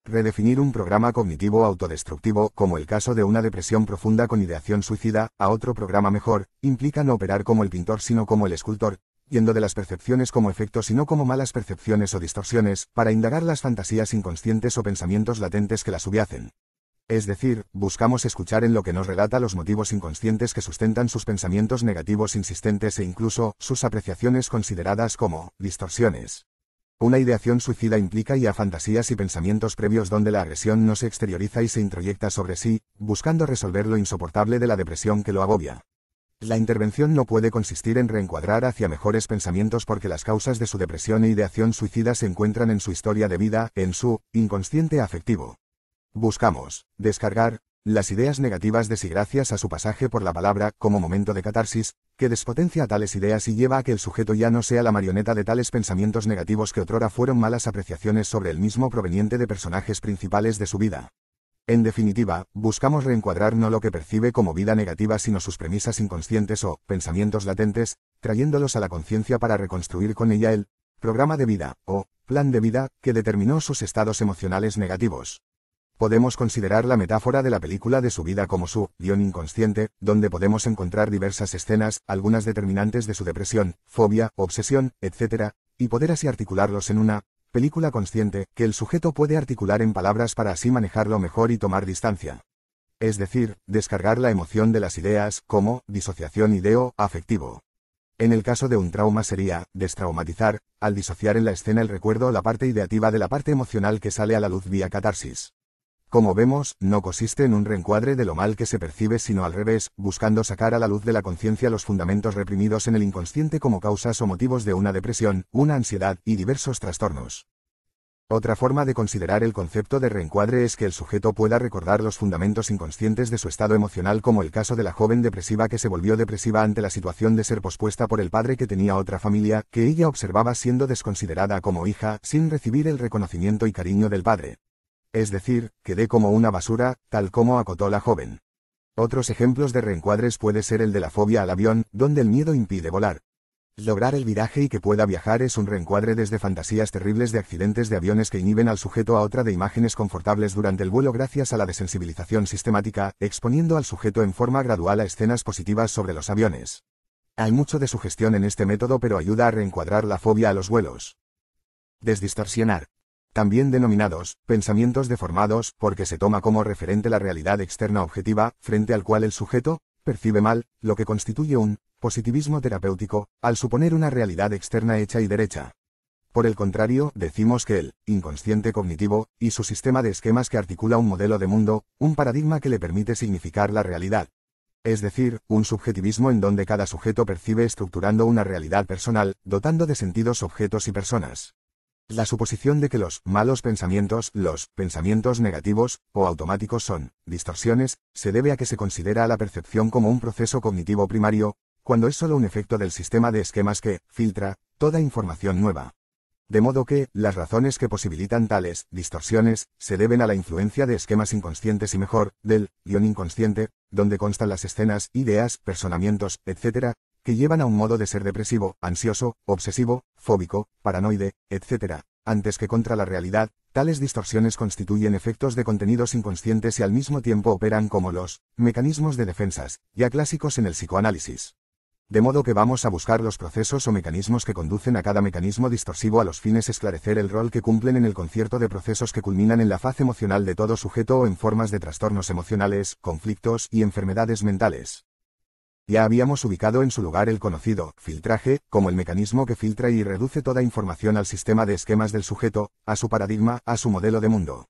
Redefinir un programa cognitivo autodestructivo, como el caso de una depresión profunda con ideación suicida, a otro programa mejor, implica no operar como el pintor sino como el escultor, yendo de las percepciones como efectos y no como malas percepciones o distorsiones, para indagar las fantasías inconscientes o pensamientos latentes que las subyacen. Es decir, buscamos escuchar en lo que nos relata los motivos inconscientes que sustentan sus pensamientos negativos insistentes e incluso sus apreciaciones consideradas como distorsiones. Una ideación suicida implica ya fantasías y pensamientos previos donde la agresión no se exterioriza y se introyecta sobre sí, buscando resolver lo insoportable de la depresión que lo agobia. La intervención no puede consistir en reencuadrar hacia mejores pensamientos porque las causas de su depresión e ideación suicida se encuentran en su historia de vida, en su inconsciente afectivo. Buscamos descargar las ideas negativas de sí gracias a su pasaje por la palabra como momento de catarsis, que despotencia a tales ideas y lleva a que el sujeto ya no sea la marioneta de tales pensamientos negativos que otrora fueron malas apreciaciones sobre el mismo proveniente de personajes principales de su vida. En definitiva, buscamos reencuadrar no lo que percibe como vida negativa sino sus premisas inconscientes o pensamientos latentes, trayéndolos a la conciencia para reconstruir con ella el programa de vida o plan de vida que determinó sus estados emocionales negativos. Podemos considerar la metáfora de la película de su vida como su guión inconsciente, donde podemos encontrar diversas escenas, algunas determinantes de su depresión, fobia, obsesión, etc., y poder así articularlos en una película consciente, que el sujeto puede articular en palabras para así manejarlo mejor y tomar distancia. Es decir, descargar la emoción de las ideas, como disociación ideo-afectivo. En el caso de un trauma sería destraumatizar, al disociar en la escena el recuerdo o la parte ideativa de la parte emocional que sale a la luz vía catarsis. Como vemos, no consiste en un reencuadre de lo mal que se percibe sino al revés, buscando sacar a la luz de la conciencia los fundamentos reprimidos en el inconsciente como causas o motivos de una depresión, una ansiedad y diversos trastornos. Otra forma de considerar el concepto de reencuadre es que el sujeto pueda recordar los fundamentos inconscientes de su estado emocional como el caso de la joven depresiva que se volvió depresiva ante la situación de ser pospuesta por el padre que tenía otra familia, que ella observaba siendo desconsiderada como hija, sin recibir el reconocimiento y cariño del padre. Es decir, quedé como una basura, tal como acotó la joven. Otros ejemplos de reencuadres puede ser el de la fobia al avión, donde el miedo impide volar. Lograr el viraje y que pueda viajar es un reencuadre desde fantasías terribles de accidentes de aviones que inhiben al sujeto a otra de imágenes confortables durante el vuelo gracias a la desensibilización sistemática, exponiendo al sujeto en forma gradual a escenas positivas sobre los aviones. Hay mucho de sugestión en este método pero ayuda a reencuadrar la fobia a los vuelos. Desdistorsionar. También denominados pensamientos deformados, porque se toma como referente la realidad externa objetiva, frente al cual el sujeto percibe mal, lo que constituye un positivismo terapéutico, al suponer una realidad externa hecha y derecha. Por el contrario, decimos que el inconsciente cognitivo, y su sistema de esquemas que articula un modelo de mundo, un paradigma que le permite significar la realidad. Es decir, un subjetivismo en donde cada sujeto percibe estructurando una realidad personal, dotando de sentidos objetos y personas. La suposición de que los malos pensamientos, los pensamientos negativos o automáticos son distorsiones, se debe a que se considera a la percepción como un proceso cognitivo primario, cuando es solo un efecto del sistema de esquemas que filtra toda información nueva. De modo que, las razones que posibilitan tales distorsiones, se deben a la influencia de esquemas inconscientes y mejor, del guión inconsciente, donde constan las escenas, ideas, personamientos, etc., que llevan a un modo de ser depresivo, ansioso, obsesivo, fóbico, paranoide, etc., antes que contra la realidad. Tales distorsiones constituyen efectos de contenidos inconscientes y al mismo tiempo operan como los mecanismos de defensas, ya clásicos en el psicoanálisis. De modo que vamos a buscar los procesos o mecanismos que conducen a cada mecanismo distorsivo a los fines de esclarecer el rol que cumplen en el concierto de procesos que culminan en la faz emocional de todo sujeto o en formas de trastornos emocionales, conflictos y enfermedades mentales. Ya habíamos ubicado en su lugar el conocido filtraje, como el mecanismo que filtra y reduce toda información al sistema de esquemas del sujeto, a su paradigma, a su modelo de mundo.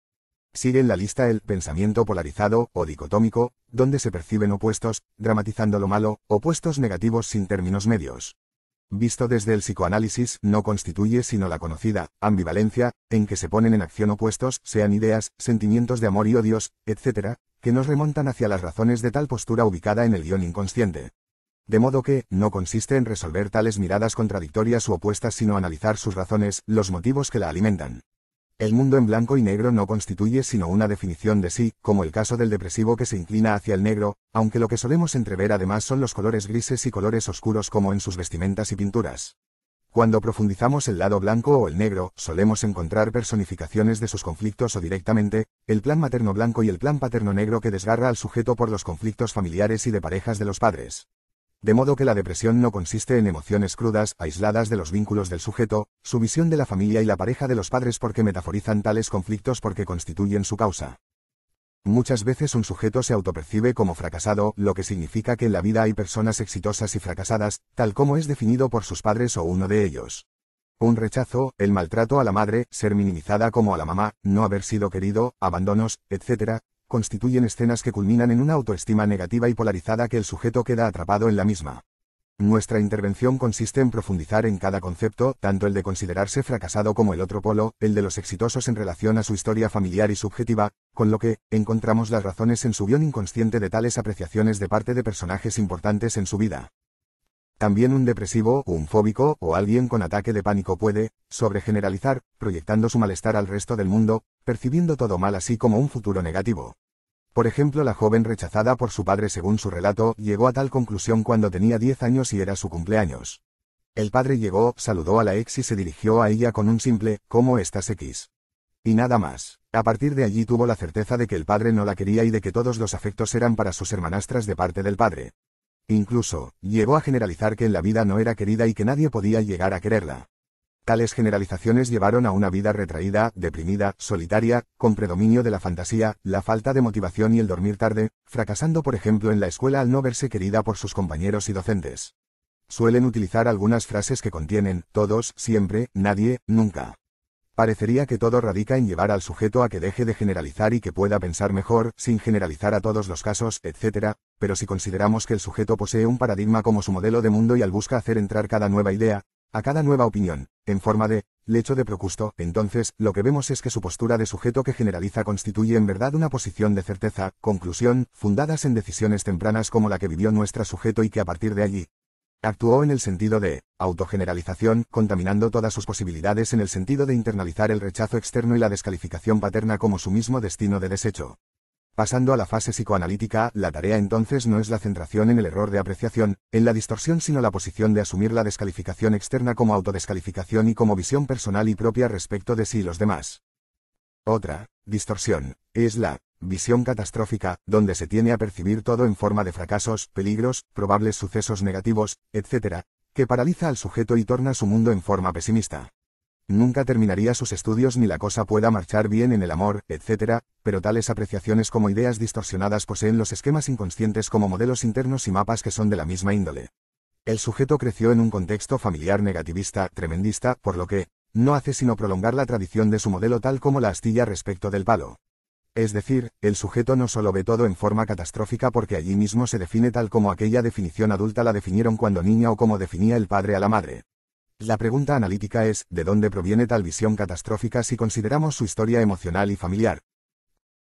Sigue en la lista el pensamiento polarizado o dicotómico, donde se perciben opuestos, dramatizando lo malo, opuestos negativos sin términos medios. Visto desde el psicoanálisis, no constituye sino la conocida ambivalencia, en que se ponen en acción opuestos, sean ideas, sentimientos de amor y odios, etc., que nos remontan hacia las razones de tal postura ubicada en el guión inconsciente. De modo que, no consiste en resolver tales miradas contradictorias u opuestas sino analizar sus razones, los motivos que la alimentan. El mundo en blanco y negro no constituye sino una definición de sí, como el caso del depresivo que se inclina hacia el negro, aunque lo que solemos entrever además son los colores grises y colores oscuros como en sus vestimentas y pinturas. Cuando profundizamos el lado blanco o el negro, solemos encontrar personificaciones de sus conflictos o directamente, el plan materno blanco y el plan paterno negro que desgarra al sujeto por los conflictos familiares y de parejas de los padres. De modo que la depresión no consiste en emociones crudas, aisladas de los vínculos del sujeto, su visión de la familia y la pareja de los padres porque metaforizan tales conflictos porque constituyen su causa. Muchas veces un sujeto se autopercibe como fracasado, lo que significa que en la vida hay personas exitosas y fracasadas, tal como es definido por sus padres o uno de ellos. Un rechazo, el maltrato a la madre, ser minimizada como a la mamá, no haber sido querido, abandonos, etc., constituyen escenas que culminan en una autoestima negativa y polarizada que el sujeto queda atrapado en la misma. Nuestra intervención consiste en profundizar en cada concepto, tanto el de considerarse fracasado como el otro polo, el de los exitosos en relación a su historia familiar y subjetiva, con lo que encontramos las razones en su guión inconsciente de tales apreciaciones de parte de personajes importantes en su vida. También un depresivo, un fóbico o alguien con ataque de pánico puede sobregeneralizar, proyectando su malestar al resto del mundo, percibiendo todo mal así como un futuro negativo. Por ejemplo, la joven rechazada por su padre según su relato, llegó a tal conclusión cuando tenía 10 años y era su cumpleaños. El padre llegó, saludó a la ex y se dirigió a ella con un simple, ¿cómo estás X? Y nada más. A partir de allí tuvo la certeza de que el padre no la quería y de que todos los afectos eran para sus hermanastras de parte del padre. Incluso, llegó a generalizar que en la vida no era querida y que nadie podía llegar a quererla. Tales generalizaciones llevaron a una vida retraída, deprimida, solitaria, con predominio de la fantasía, la falta de motivación y el dormir tarde, fracasando por ejemplo en la escuela al no verse querida por sus compañeros y docentes. Suelen utilizar algunas frases que contienen, todos, siempre, nadie, nunca. Parecería que todo radica en llevar al sujeto a que deje de generalizar y que pueda pensar mejor, sin generalizar a todos los casos, etc., pero si consideramos que el sujeto posee un paradigma como su modelo de mundo y al busca hacer entrar cada nueva idea, a cada nueva opinión, en forma de lecho de Procusto, entonces, lo que vemos es que su postura de sujeto que generaliza constituye en verdad una posición de certeza, conclusión, fundadas en decisiones tempranas como la que vivió nuestro sujeto y que a partir de allí, actuó en el sentido de autogeneralización, contaminando todas sus posibilidades en el sentido de internalizar el rechazo externo y la descalificación paterna como su mismo destino de desecho. Pasando a la fase psicoanalítica, la tarea entonces no es la centración en el error de apreciación, en la distorsión sino la posición de asumir la descalificación externa como autodescalificación y como visión personal y propia respecto de sí y los demás. Otra distorsión es la visión catastrófica, donde se tiene a percibir todo en forma de fracasos, peligros, probables sucesos negativos, etc., que paraliza al sujeto y torna su mundo en forma pesimista. Nunca terminaría sus estudios ni la cosa pueda marchar bien en el amor, etc., pero tales apreciaciones como ideas distorsionadas poseen los esquemas inconscientes como modelos internos y mapas que son de la misma índole. El sujeto creció en un contexto familiar negativista, tremendista, por lo que no hace sino prolongar la tradición de su modelo tal como la astilla respecto del palo. Es decir, el sujeto no solo ve todo en forma catastrófica porque allí mismo se define tal como aquella definición adulta la definieron cuando niña o como definía el padre a la madre. La pregunta analítica es, ¿de dónde proviene tal visión catastrófica si consideramos su historia emocional y familiar?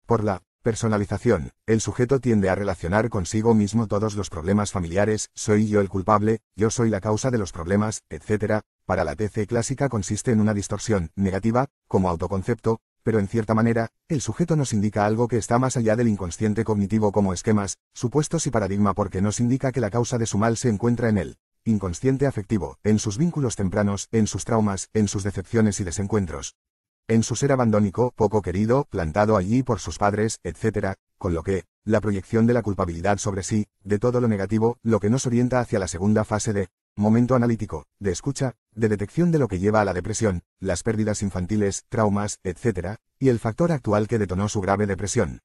Por la personalización, el sujeto tiende a relacionar consigo mismo todos los problemas familiares, soy yo el culpable, yo soy la causa de los problemas, etc. Para la TC clásica consiste en una distorsión negativa, como autoconcepto, pero en cierta manera, el sujeto nos indica algo que está más allá del inconsciente cognitivo como esquemas, supuestos y paradigma porque nos indica que la causa de su mal se encuentra en él. Inconsciente afectivo, en sus vínculos tempranos, en sus traumas, en sus decepciones y desencuentros. En su ser abandónico, poco querido, plantado allí por sus padres, etc., con lo que, la proyección de la culpabilidad sobre sí, de todo lo negativo, lo que nos orienta hacia la segunda fase de momento analítico, de escucha, de detección de lo que lleva a la depresión, las pérdidas infantiles, traumas, etc., y el factor actual que detonó su grave depresión.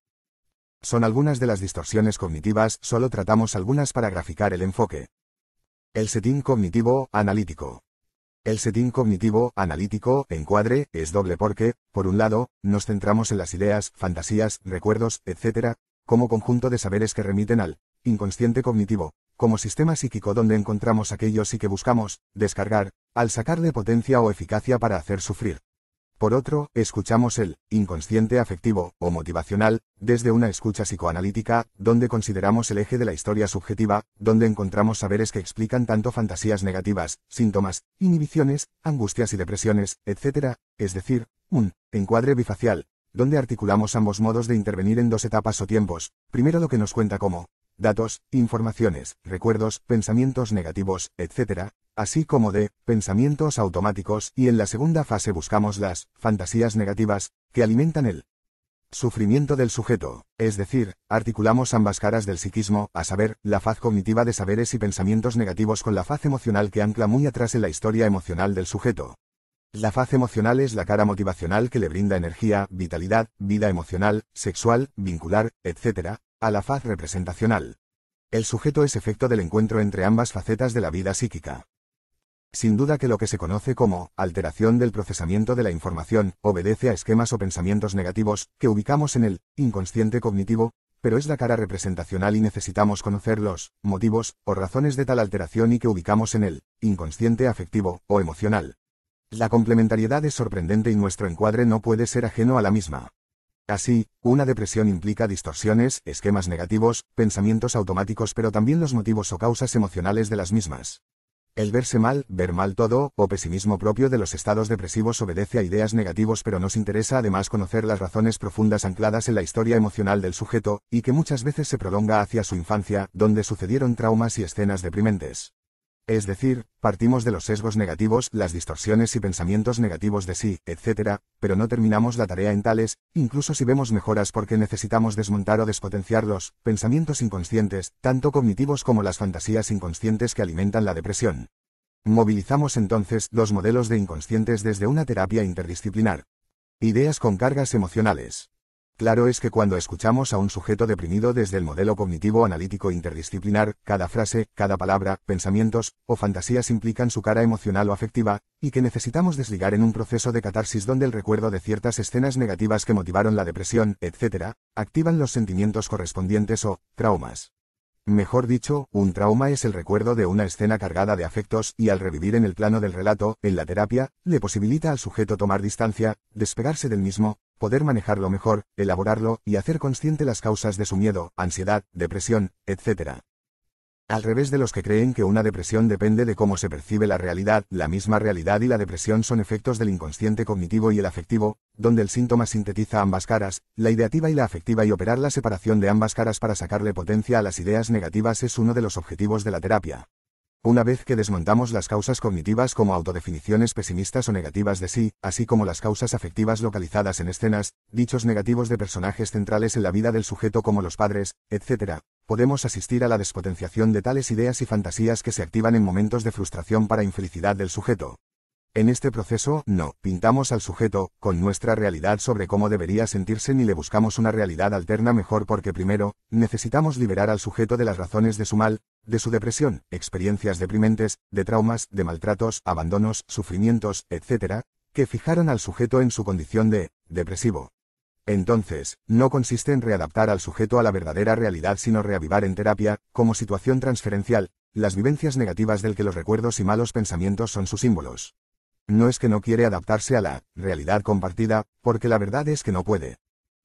Son algunas de las distorsiones cognitivas, solo tratamos algunas para graficar el enfoque. El setting cognitivo, analítico. El setting cognitivo, analítico, encuadre, es doble porque, por un lado, nos centramos en las ideas, fantasías, recuerdos, etc., como conjunto de saberes que remiten al inconsciente cognitivo, como sistema psíquico donde encontramos aquello sí que buscamos descargar, al sacarle potencia o eficacia para hacer sufrir. Por otro, escuchamos el inconsciente afectivo o motivacional, desde una escucha psicoanalítica, donde consideramos el eje de la historia subjetiva, donde encontramos saberes que explican tanto fantasías negativas, síntomas, inhibiciones, angustias y depresiones, etc., es decir, un encuadre bifacial, donde articulamos ambos modos de intervenir en dos etapas o tiempos, primero lo que nos cuenta como datos, informaciones, recuerdos, pensamientos negativos, etc., así como de pensamientos automáticos, y en la segunda fase buscamos las fantasías negativas, que alimentan el sufrimiento del sujeto, es decir, articulamos ambas caras del psiquismo, a saber, la faz cognitiva de saberes y pensamientos negativos con la faz emocional que ancla muy atrás en la historia emocional del sujeto. La faz emocional es la cara motivacional que le brinda energía, vitalidad, vida emocional, sexual, vincular, etc., a la faz representacional. El sujeto es efecto del encuentro entre ambas facetas de la vida psíquica. Sin duda que lo que se conoce como alteración del procesamiento de la información obedece a esquemas o pensamientos negativos que ubicamos en el inconsciente cognitivo, pero es la cara representacional y necesitamos conocer los motivos o razones de tal alteración y que ubicamos en el inconsciente afectivo o emocional. La complementariedad es sorprendente y nuestro encuadre no puede ser ajeno a la misma. Así, una depresión implica distorsiones, esquemas negativos, pensamientos automáticos pero también los motivos o causas emocionales de las mismas. El verse mal, ver mal todo, o pesimismo propio de los estados depresivos obedece a ideas negativos pero nos interesa además conocer las razones profundas ancladas en la historia emocional del sujeto, y que muchas veces se prolonga hacia su infancia, donde sucedieron traumas y escenas deprimentes. Es decir, partimos de los sesgos negativos, las distorsiones y pensamientos negativos de sí, etc., pero no terminamos la tarea en tales, incluso si vemos mejoras porque necesitamos desmontar o despotenciar los pensamientos inconscientes, tanto cognitivos como las fantasías inconscientes que alimentan la depresión. Movilizamos entonces los modelos de inconscientes desde una terapia interdisciplinar. Ideas con cargas emocionales. Claro es que cuando escuchamos a un sujeto deprimido desde el modelo cognitivo analítico interdisciplinar, cada frase, cada palabra, pensamientos o fantasías implican su cara emocional o afectiva, y que necesitamos desligar en un proceso de catarsis donde el recuerdo de ciertas escenas negativas que motivaron la depresión, etc., activan los sentimientos correspondientes o traumas. Mejor dicho, un trauma es el recuerdo de una escena cargada de afectos y al revivir en el plano del relato, en la terapia, le posibilita al sujeto tomar distancia, despegarse del mismo, poder manejarlo mejor, elaborarlo y hacer consciente las causas de su miedo, ansiedad, depresión, etc. Al revés de los que creen que una depresión depende de cómo se percibe la misma realidad y la depresión son efectos del inconsciente cognitivo y el afectivo, donde el síntoma sintetiza ambas caras, la ideativa y la afectiva, y operar la separación de ambas caras para sacarle potencia a las ideas negativas es uno de los objetivos de la terapia. Una vez que desmontamos las causas cognitivas como autodefiniciones pesimistas o negativas de sí, así como las causas afectivas localizadas en escenas, dichos negativos de personajes centrales en la vida del sujeto como los padres, etc., podemos asistir a la despotenciación de tales ideas y fantasías que se activan en momentos de frustración para infelicidad del sujeto. En este proceso, no pintamos al sujeto con nuestra realidad sobre cómo debería sentirse ni le buscamos una realidad alterna mejor porque primero, necesitamos liberar al sujeto de las razones de su mal, de su depresión, experiencias deprimentes, de traumas, de maltratos, abandonos, sufrimientos, etc., que fijaron al sujeto en su condición de depresivo. Entonces, no consiste en readaptar al sujeto a la verdadera realidad sino reavivar en terapia, como situación transferencial, las vivencias negativas del que los recuerdos y malos pensamientos son sus símbolos. No es que no quiere adaptarse a la realidad compartida, porque la verdad es que no puede.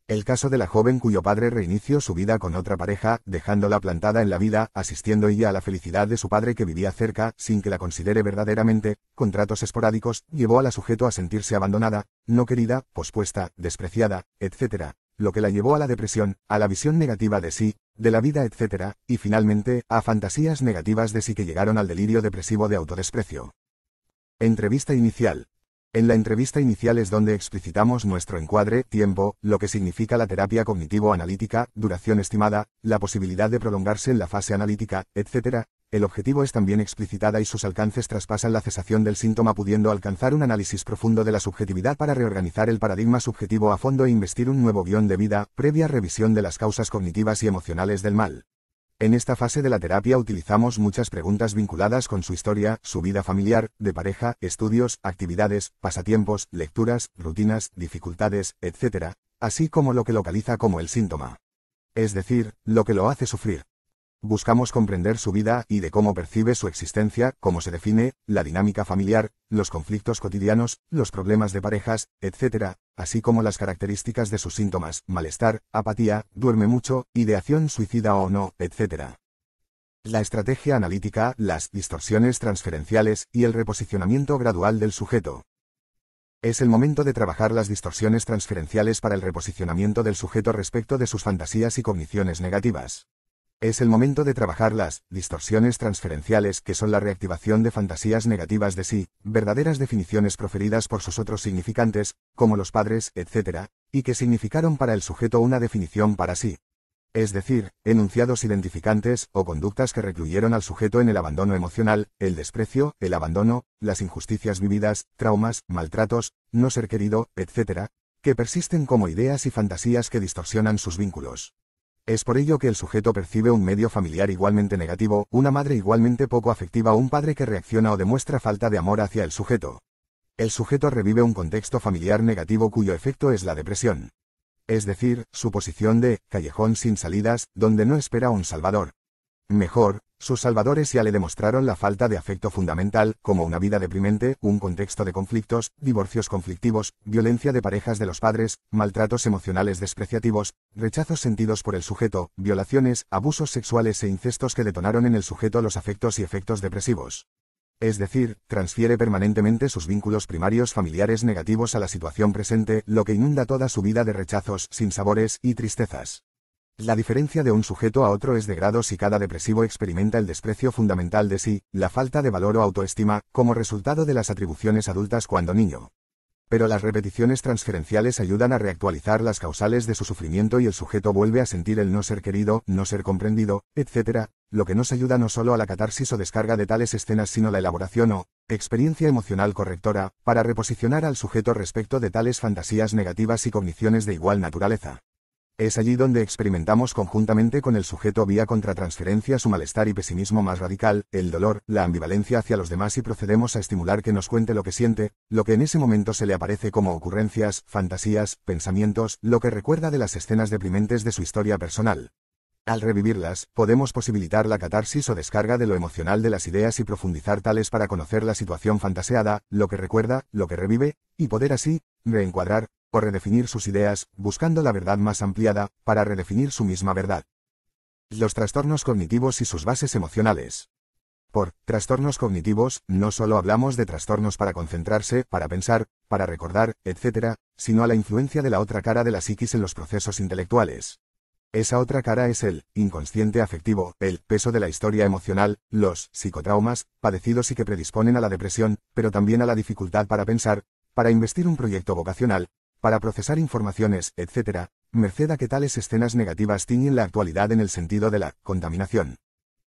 El caso de la joven cuyo padre reinició su vida con otra pareja, dejándola plantada en la vida, asistiendo ella a la felicidad de su padre que vivía cerca, sin que la considere verdaderamente, con tratos esporádicos, llevó a la sujeto a sentirse abandonada, no querida, pospuesta, despreciada, etc., lo que la llevó a la depresión, a la visión negativa de sí, de la vida, etc., y finalmente, a fantasías negativas de sí que llegaron al delirio depresivo de autodesprecio. Entrevista inicial. En la entrevista inicial es donde explicitamos nuestro encuadre, tiempo, lo que significa la terapia cognitivo-analítica, duración estimada, la posibilidad de prolongarse en la fase analítica, etc. El objetivo es también explicitada y sus alcances traspasan la cesación del síntoma, pudiendo alcanzar un análisis profundo de la subjetividad para reorganizar el paradigma subjetivo a fondo e investir un nuevo guión de vida, previa revisión de las causas cognitivas y emocionales del mal. En esta fase de la terapia utilizamos muchas preguntas vinculadas con su historia, su vida familiar, de pareja, estudios, actividades, pasatiempos, lecturas, rutinas, dificultades, etc., así como lo que localiza como el síntoma. Es decir, lo que lo hace sufrir. Buscamos comprender su vida y de cómo percibe su existencia, cómo se define, la dinámica familiar, los conflictos cotidianos, los problemas de parejas, etc., así como las características de sus síntomas, malestar, apatía, duerme mucho, ideación suicida o no, etc. La estrategia analítica, las distorsiones transferenciales y el reposicionamiento gradual del sujeto. Es el momento de trabajar las distorsiones transferenciales para el reposicionamiento del sujeto respecto de sus fantasías y cogniciones negativas. Es el momento de trabajar las distorsiones transferenciales, que son la reactivación de fantasías negativas de sí, verdaderas definiciones proferidas por sus otros significantes, como los padres, etc., y que significaron para el sujeto una definición para sí. Es decir, enunciados identificantes o conductas que recluyeron al sujeto en el abandono emocional, el desprecio, el abandono, las injusticias vividas, traumas, maltratos, no ser querido, etc., que persisten como ideas y fantasías que distorsionan sus vínculos. Es por ello que el sujeto percibe un medio familiar igualmente negativo, una madre igualmente poco afectiva o un padre que reacciona o demuestra falta de amor hacia el sujeto. El sujeto revive un contexto familiar negativo cuyo efecto es la depresión. Es decir, su posición de callejón sin salidas, donde no espera un salvador. Mejor, sus salvadores ya le demostraron la falta de afecto fundamental, como una vida deprimente, un contexto de conflictos, divorcios conflictivos, violencia de parejas de los padres, maltratos emocionales despreciativos, rechazos sentidos por el sujeto, violaciones, abusos sexuales e incestos que detonaron en el sujeto los afectos y efectos depresivos. Es decir, transfiere permanentemente sus vínculos primarios familiares negativos a la situación presente, lo que inunda toda su vida de rechazos, sinsabores y tristezas. La diferencia de un sujeto a otro es de grado si cada depresivo experimenta el desprecio fundamental de sí, la falta de valor o autoestima, como resultado de las atribuciones adultas cuando niño. Pero las repeticiones transferenciales ayudan a reactualizar las causales de su sufrimiento y el sujeto vuelve a sentir el no ser querido, no ser comprendido, etc., lo que nos ayuda no solo a la catarsis o descarga de tales escenas sino la elaboración o experiencia emocional correctora, para reposicionar al sujeto respecto de tales fantasías negativas y cogniciones de igual naturaleza. Es allí donde experimentamos conjuntamente con el sujeto vía contratransferencia su malestar y pesimismo más radical, el dolor, la ambivalencia hacia los demás y procedemos a estimular que nos cuente lo que siente, lo que en ese momento se le aparece como ocurrencias, fantasías, pensamientos, lo que recuerda de las escenas deprimentes de su historia personal. Al revivirlas, podemos posibilitar la catarsis o descarga de lo emocional de las ideas y profundizar tales para conocer la situación fantaseada, lo que recuerda, lo que revive, y poder así, reencuadrar, o redefinir sus ideas, buscando la verdad más ampliada, para redefinir su misma verdad. Los trastornos cognitivos y sus bases emocionales. Por trastornos cognitivos, no solo hablamos de trastornos para concentrarse, para pensar, para recordar, etc., sino a la influencia de la otra cara de la psiquis en los procesos intelectuales. Esa otra cara es el inconsciente afectivo, el peso de la historia emocional, los psicotraumas, padecidos y que predisponen a la depresión, pero también a la dificultad para pensar, para investir un proyecto vocacional, para procesar informaciones, etc., merced a que tales escenas negativas tiñen la actualidad en el sentido de la contaminación.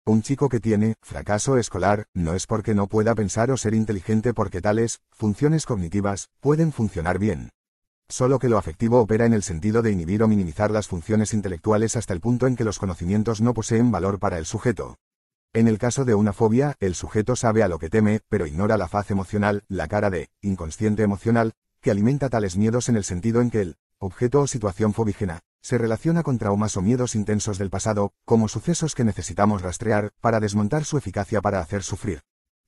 Un chico que tiene fracaso escolar no es porque no pueda pensar o ser inteligente, porque tales funciones cognitivas pueden funcionar bien. Solo que lo afectivo opera en el sentido de inhibir o minimizar las funciones intelectuales hasta el punto en que los conocimientos no poseen valor para el sujeto. En el caso de una fobia, el sujeto sabe a lo que teme, pero ignora la faz emocional, la cara de inconsciente emocional, que alimenta tales miedos en el sentido en que el objeto o situación fobígena se relaciona con traumas o miedos intensos del pasado, como sucesos que necesitamos rastrear para desmontar su eficacia para hacer sufrir.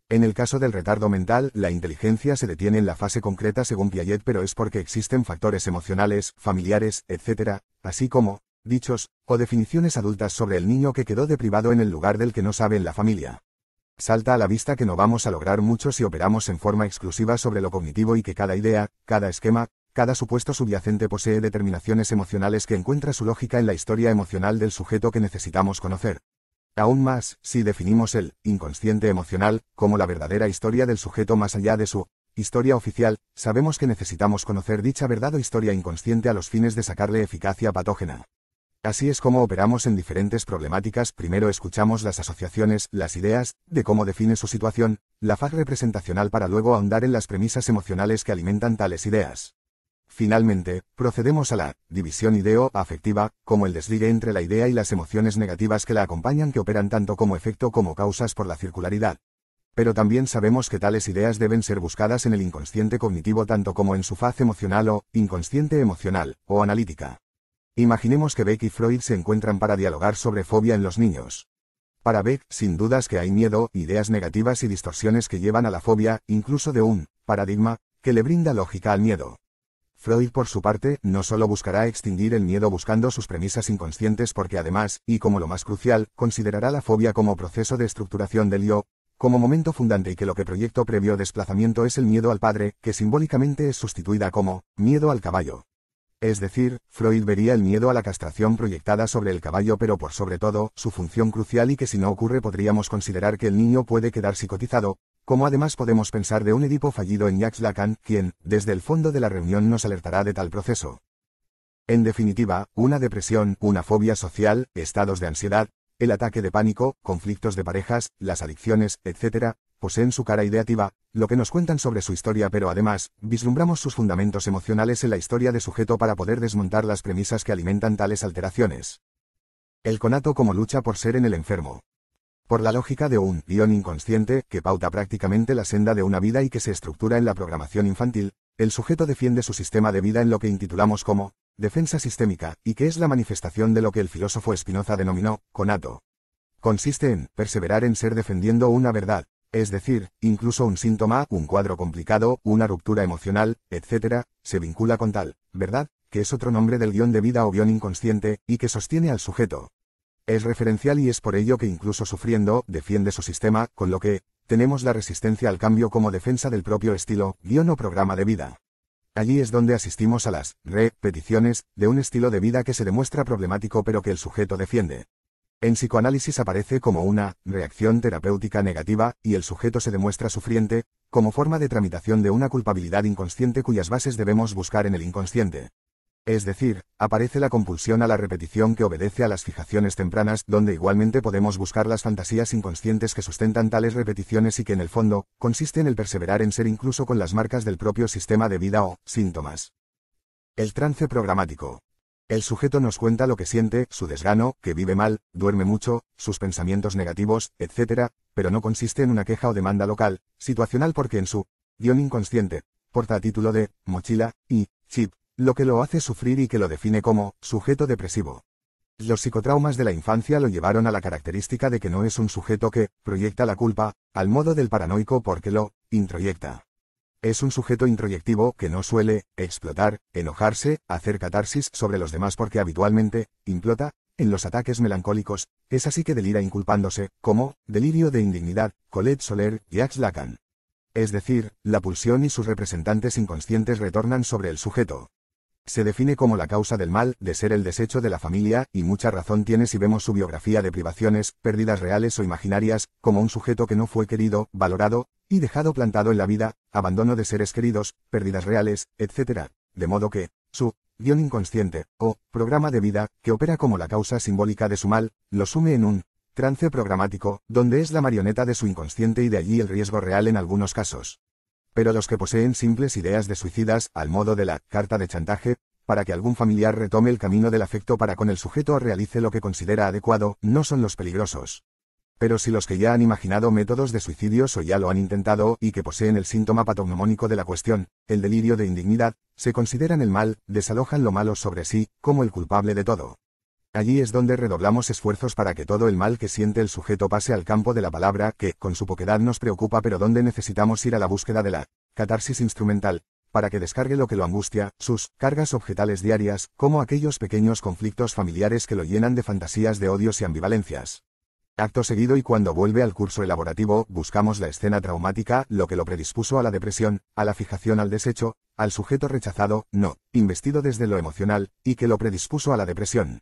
En el caso del retardo mental, la inteligencia se detiene en la fase concreta según Piaget, pero es porque existen factores emocionales, familiares, etc., así como dichos o definiciones adultas sobre el niño que quedó deprivado en el lugar del que no sabe en la familia. Salta a la vista que no vamos a lograr mucho si operamos en forma exclusiva sobre lo cognitivo y que cada idea, cada esquema, cada supuesto subyacente posee determinaciones emocionales que encuentra su lógica en la historia emocional del sujeto que necesitamos conocer. Aún más, si definimos el inconsciente emocional como la verdadera historia del sujeto más allá de su historia oficial, sabemos que necesitamos conocer dicha verdad o historia inconsciente a los fines de sacarle eficacia patógena. Así es como operamos en diferentes problemáticas. Primero escuchamos las asociaciones, las ideas, de cómo define su situación, la faz representacional para luego ahondar en las premisas emocionales que alimentan tales ideas. Finalmente, procedemos a la división ideo-afectiva, como el desligue entre la idea y las emociones negativas que la acompañan, que operan tanto como efecto como causas por la circularidad. Pero también sabemos que tales ideas deben ser buscadas en el inconsciente cognitivo tanto como en su faz emocional o inconsciente emocional, o analítica. Imaginemos que Beck y Freud se encuentran para dialogar sobre fobia en los niños. Para Beck, sin dudas que hay miedo, ideas negativas y distorsiones que llevan a la fobia, incluso de un paradigma que le brinda lógica al miedo. Freud, por su parte, no solo buscará extinguir el miedo buscando sus premisas inconscientes, porque además, y como lo más crucial, considerará la fobia como proceso de estructuración del yo, como momento fundante, y que lo que proyecto previo desplazamiento es el miedo al padre, que simbólicamente es sustituida como miedo al caballo. Es decir, Freud vería el miedo a la castración proyectada sobre el caballo, pero por sobre todo, su función crucial, y que si no ocurre podríamos considerar que el niño puede quedar psicotizado, como además podemos pensar de un Edipo fallido en Jacques Lacan, quien, desde el fondo de la reunión, nos alertará de tal proceso. En definitiva, una depresión, una fobia social, estados de ansiedad, el ataque de pánico, conflictos de parejas, las adicciones, etc., poseen su cara ideativa, lo que nos cuentan sobre su historia, pero además, vislumbramos sus fundamentos emocionales en la historia de sujeto para poder desmontar las premisas que alimentan tales alteraciones. El conato como lucha por ser en el enfermo. Por la lógica de un guión inconsciente, que pauta prácticamente la senda de una vida y que se estructura en la programación infantil, el sujeto defiende su sistema de vida en lo que intitulamos como defensa sistémica, y que es la manifestación de lo que el filósofo Spinoza denominó conato. Consiste en perseverar en ser defendiendo una verdad, es decir, incluso un síntoma, un cuadro complicado, una ruptura emocional, etc., se vincula con tal verdad, que es otro nombre del guión de vida o guión inconsciente, y que sostiene al sujeto. Es referencial y es por ello que incluso sufriendo, defiende su sistema, con lo que tenemos la resistencia al cambio como defensa del propio estilo, guión o programa de vida. Allí es donde asistimos a las repeticiones de un estilo de vida que se demuestra problemático pero que el sujeto defiende. En psicoanálisis aparece como una reacción terapéutica negativa, y el sujeto se demuestra sufriente, como forma de tramitación de una culpabilidad inconsciente cuyas bases debemos buscar en el inconsciente. Es decir, aparece la compulsión a la repetición que obedece a las fijaciones tempranas, donde igualmente podemos buscar las fantasías inconscientes que sustentan tales repeticiones y que en el fondo, consiste en el perseverar en ser incluso con las marcas del propio sistema de vida o síntomas. El trance programático. El sujeto nos cuenta lo que siente, su desgano, que vive mal, duerme mucho, sus pensamientos negativos, etc., pero no consiste en una queja o demanda local, situacional, porque en su guión inconsciente porta a título de mochila y chip, lo que lo hace sufrir y que lo define como sujeto depresivo. Los psicotraumas de la infancia lo llevaron a la característica de que no es un sujeto que proyecta la culpa, al modo del paranoico, porque lo introyecta. Es un sujeto introyectivo que no suele explotar, enojarse, hacer catarsis sobre los demás, porque habitualmente implota en los ataques melancólicos. Es así que delira inculpándose, como delirio de indignidad, Colette Soler, Jacques Lacan. Es decir, la pulsión y sus representantes inconscientes retornan sobre el sujeto. Se define como la causa del mal, de ser el desecho de la familia, y mucha razón tiene si vemos su biografía de privaciones, pérdidas reales o imaginarias, como un sujeto que no fue querido, valorado, y dejado plantado en la vida, abandono de seres queridos, pérdidas reales, etc. De modo que, su guión inconsciente, o programa de vida, que opera como la causa simbólica de su mal, lo sume en un trance programático, donde es la marioneta de su inconsciente, y de allí el riesgo real en algunos casos. Pero los que poseen simples ideas de suicidas, al modo de la carta de chantaje, para que algún familiar retome el camino del afecto para con el sujeto o realice lo que considera adecuado, no son los peligrosos. Pero si los que ya han imaginado métodos de suicidios o ya lo han intentado, y que poseen el síntoma patognomónico de la cuestión, el delirio de indignidad, se consideran el mal, desalojan lo malo sobre sí, como el culpable de todo. Allí es donde redoblamos esfuerzos para que todo el mal que siente el sujeto pase al campo de la palabra, que, con su poquedad, nos preocupa, pero donde necesitamos ir a la búsqueda de la catarsis instrumental, para que descargue lo que lo angustia, sus cargas objetales diarias, como aquellos pequeños conflictos familiares que lo llenan de fantasías de odios y ambivalencias. Acto seguido, y cuando vuelve al curso elaborativo, buscamos la escena traumática, lo que lo predispuso a la depresión, a la fijación al desecho, al sujeto rechazado, no investido desde lo emocional, y que lo predispuso a la depresión.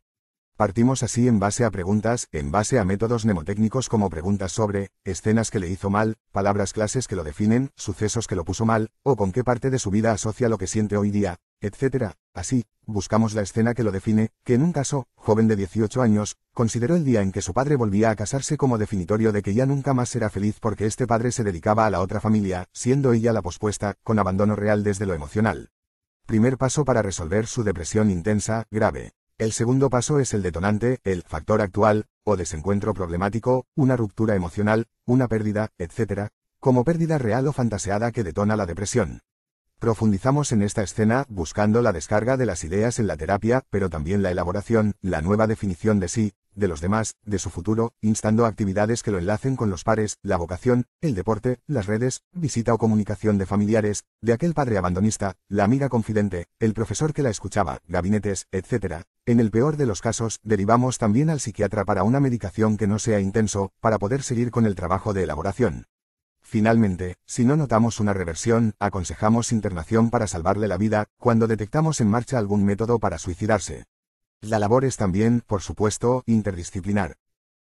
Partimos así en base a preguntas, en base a métodos mnemotécnicos como preguntas sobre, escenas que le hizo mal, palabras clases que lo definen, sucesos que lo puso mal, o con qué parte de su vida asocia lo que siente hoy día, etc. Así, buscamos la escena que lo define, que en un caso, joven de 18 años, consideró el día en que su padre volvía a casarse como definitorio de que ya nunca más será feliz porque este padre se dedicaba a la otra familia, siendo ella la pospuesta, con abandono real desde lo emocional. Primer paso para resolver su depresión intensa, grave. El segundo paso es el detonante, el factor actual, o desencuentro problemático, una ruptura emocional, una pérdida, etc., como pérdida real o fantaseada que detona la depresión. Profundizamos en esta escena, buscando la descarga de las ideas en la terapia, pero también la elaboración, la nueva definición de sí, de los demás, de su futuro, instando actividades que lo enlacen con los pares, la vocación, el deporte, las redes, visita o comunicación de familiares, de aquel padre abandonista, la amiga confidente, el profesor que la escuchaba, gabinetes, etc. En el peor de los casos, derivamos también al psiquiatra para una medicación que no sea intenso, para poder seguir con el trabajo de elaboración. Finalmente, si no notamos una reversión, aconsejamos internación para salvarle la vida, cuando detectamos en marcha algún método para suicidarse. La labor es también, por supuesto, interdisciplinar.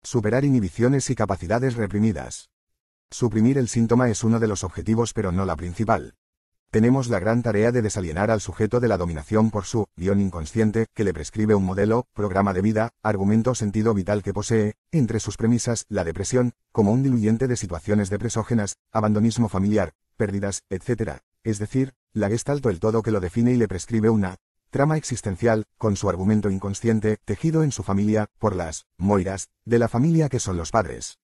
Superar inhibiciones y capacidades reprimidas. Suprimir el síntoma es uno de los objetivos pero no la principal. Tenemos la gran tarea de desalienar al sujeto de la dominación por su guión inconsciente, que le prescribe un modelo, programa de vida, argumento o sentido vital que posee, entre sus premisas, la depresión, como un diluyente de situaciones depresógenas, abandonismo familiar, pérdidas, etc. Es decir, la gestalt o el todo que lo define y le prescribe una trama existencial, con su argumento inconsciente, tejido en su familia, por las moiras de la familia que son los padres.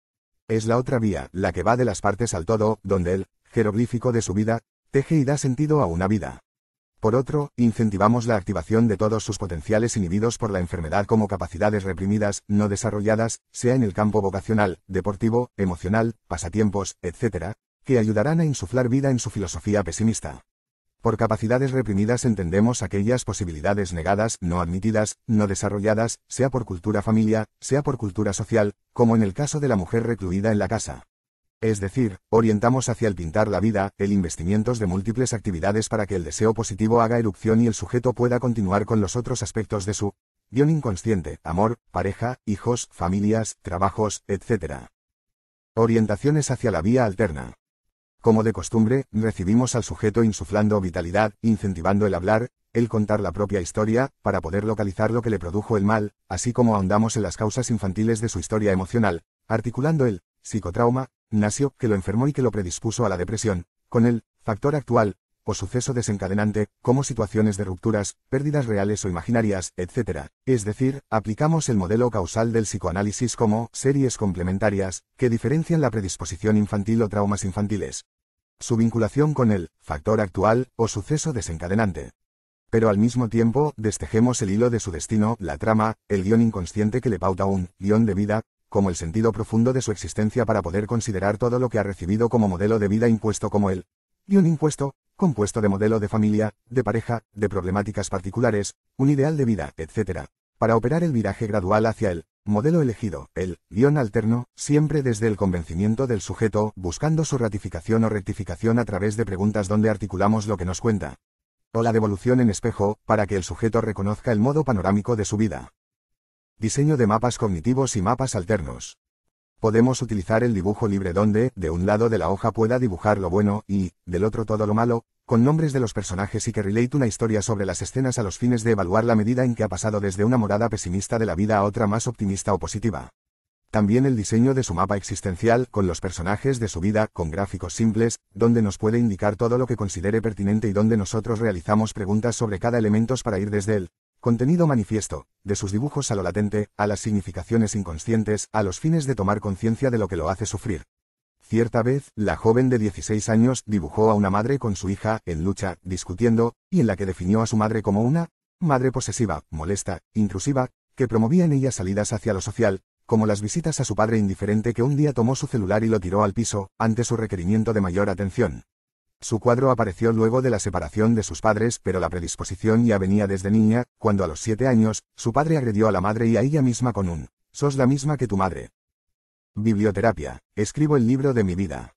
Es la otra vía, la que va de las partes al todo, donde el jeroglífico de su vida teje y da sentido a una vida. Por otro, incentivamos la activación de todos sus potenciales inhibidos por la enfermedad como capacidades reprimidas, no desarrolladas, sea en el campo vocacional, deportivo, emocional, pasatiempos, etc., que ayudarán a insuflar vida en su filosofía pesimista. Por capacidades reprimidas entendemos aquellas posibilidades negadas, no admitidas, no desarrolladas, sea por cultura familia, sea por cultura social, como en el caso de la mujer recluida en la casa. Es decir, orientamos hacia el pintar la vida, el investimientos de múltiples actividades para que el deseo positivo haga erupción y el sujeto pueda continuar con los otros aspectos de su guión inconsciente, amor, pareja, hijos, familias, trabajos, etc. Orientaciones hacia la vía alterna. Como de costumbre, recibimos al sujeto insuflando vitalidad, incentivando el hablar, el contar la propia historia, para poder localizar lo que le produjo el mal, así como ahondamos en las causas infantiles de su historia emocional, articulando el psicotrauma, nació, que lo enfermó y que lo predispuso a la depresión, con el factor actual, o suceso desencadenante, como situaciones de rupturas, pérdidas reales o imaginarias, etc. Es decir, aplicamos el modelo causal del psicoanálisis como series complementarias, que diferencian la predisposición infantil o traumas infantiles. Su vinculación con el factor actual, o suceso desencadenante. Pero al mismo tiempo, destejemos el hilo de su destino, la trama, el guión inconsciente que le pauta un guión de vida, como el sentido profundo de su existencia para poder considerar todo lo que ha recibido como modelo de vida impuesto como el guión impuesto, compuesto de modelo de familia, de pareja, de problemáticas particulares, un ideal de vida, etc. Para operar el viraje gradual hacia el modelo elegido, el guión alterno, siempre desde el convencimiento del sujeto, buscando su ratificación o rectificación a través de preguntas donde articulamos lo que nos cuenta. O la devolución en espejo, para que el sujeto reconozca el modo panorámico de su vida. Diseño de mapas cognitivos y mapas alternos. Podemos utilizar el dibujo libre donde, de un lado de la hoja pueda dibujar lo bueno y, del otro todo lo malo, con nombres de los personajes y que relate una historia sobre las escenas a los fines de evaluar la medida en que ha pasado desde una morada pesimista de la vida a otra más optimista o positiva. También el diseño de su mapa existencial, con los personajes de su vida, con gráficos simples, donde nos puede indicar todo lo que considere pertinente y donde nosotros realizamos preguntas sobre cada elemento para ir desde el contenido manifiesto, de sus dibujos a lo latente, a las significaciones inconscientes, a los fines de tomar conciencia de lo que lo hace sufrir. Cierta vez, la joven de 16 años dibujó a una madre con su hija, en lucha, discutiendo, y en la que definió a su madre como una madre posesiva, molesta, intrusiva, que promovía en ella salidas hacia lo social, como las visitas a su padre indiferente que un día tomó su celular y lo tiró al piso, ante su requerimiento de mayor atención. Su cuadro apareció luego de la separación de sus padres, pero la predisposición ya venía desde niña, cuando a los 7 años, su padre agredió a la madre y a ella misma con un «sos la misma que tu madre». Biblioterapia. Escribo el libro de mi vida.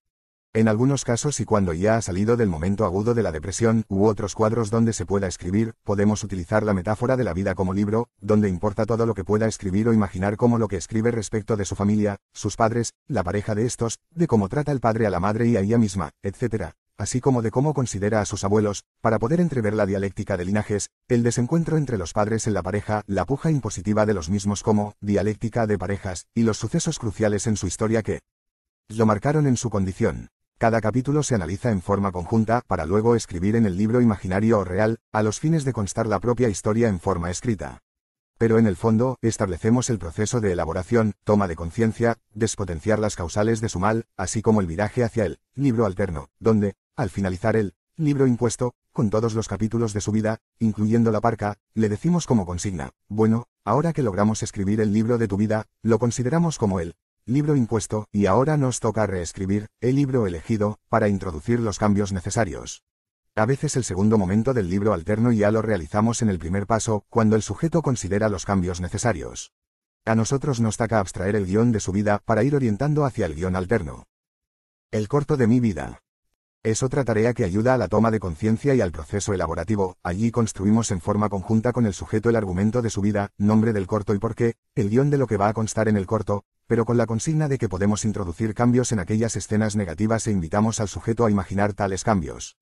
En algunos casos y cuando ya ha salido del momento agudo de la depresión u otros cuadros donde se pueda escribir, podemos utilizar la metáfora de la vida como libro, donde importa todo lo que pueda escribir o imaginar como lo que escribe respecto de su familia, sus padres, la pareja de estos, de cómo trata el padre a la madre y a ella misma, etc., así como de cómo considera a sus abuelos, para poder entrever la dialéctica de linajes, el desencuentro entre los padres en la pareja, la puja impositiva de los mismos como dialéctica de parejas, y los sucesos cruciales en su historia que lo marcaron en su condición. Cada capítulo se analiza en forma conjunta, para luego escribir en el libro imaginario o real, a los fines de constar la propia historia en forma escrita. Pero en el fondo, establecemos el proceso de elaboración, toma de conciencia, despotenciar las causales de su mal, así como el viraje hacia el libro alterno, donde, al finalizar el libro impuesto, con todos los capítulos de su vida, incluyendo la parca, le decimos como consigna: bueno, ahora que logramos escribir el libro de tu vida, lo consideramos como el libro impuesto, y ahora nos toca reescribir el libro elegido, para introducir los cambios necesarios. A veces el segundo momento del libro alterno ya lo realizamos en el primer paso, cuando el sujeto considera los cambios necesarios. A nosotros nos toca abstraer el guión de su vida para ir orientando hacia el guión alterno. El corto de mi vida. Es otra tarea que ayuda a la toma de conciencia y al proceso elaborativo. Allí construimos en forma conjunta con el sujeto el argumento de su vida, nombre del corto y por qué, el guión de lo que va a constar en el corto, pero con la consigna de que podemos introducir cambios en aquellas escenas negativas e invitamos al sujeto a imaginar tales cambios.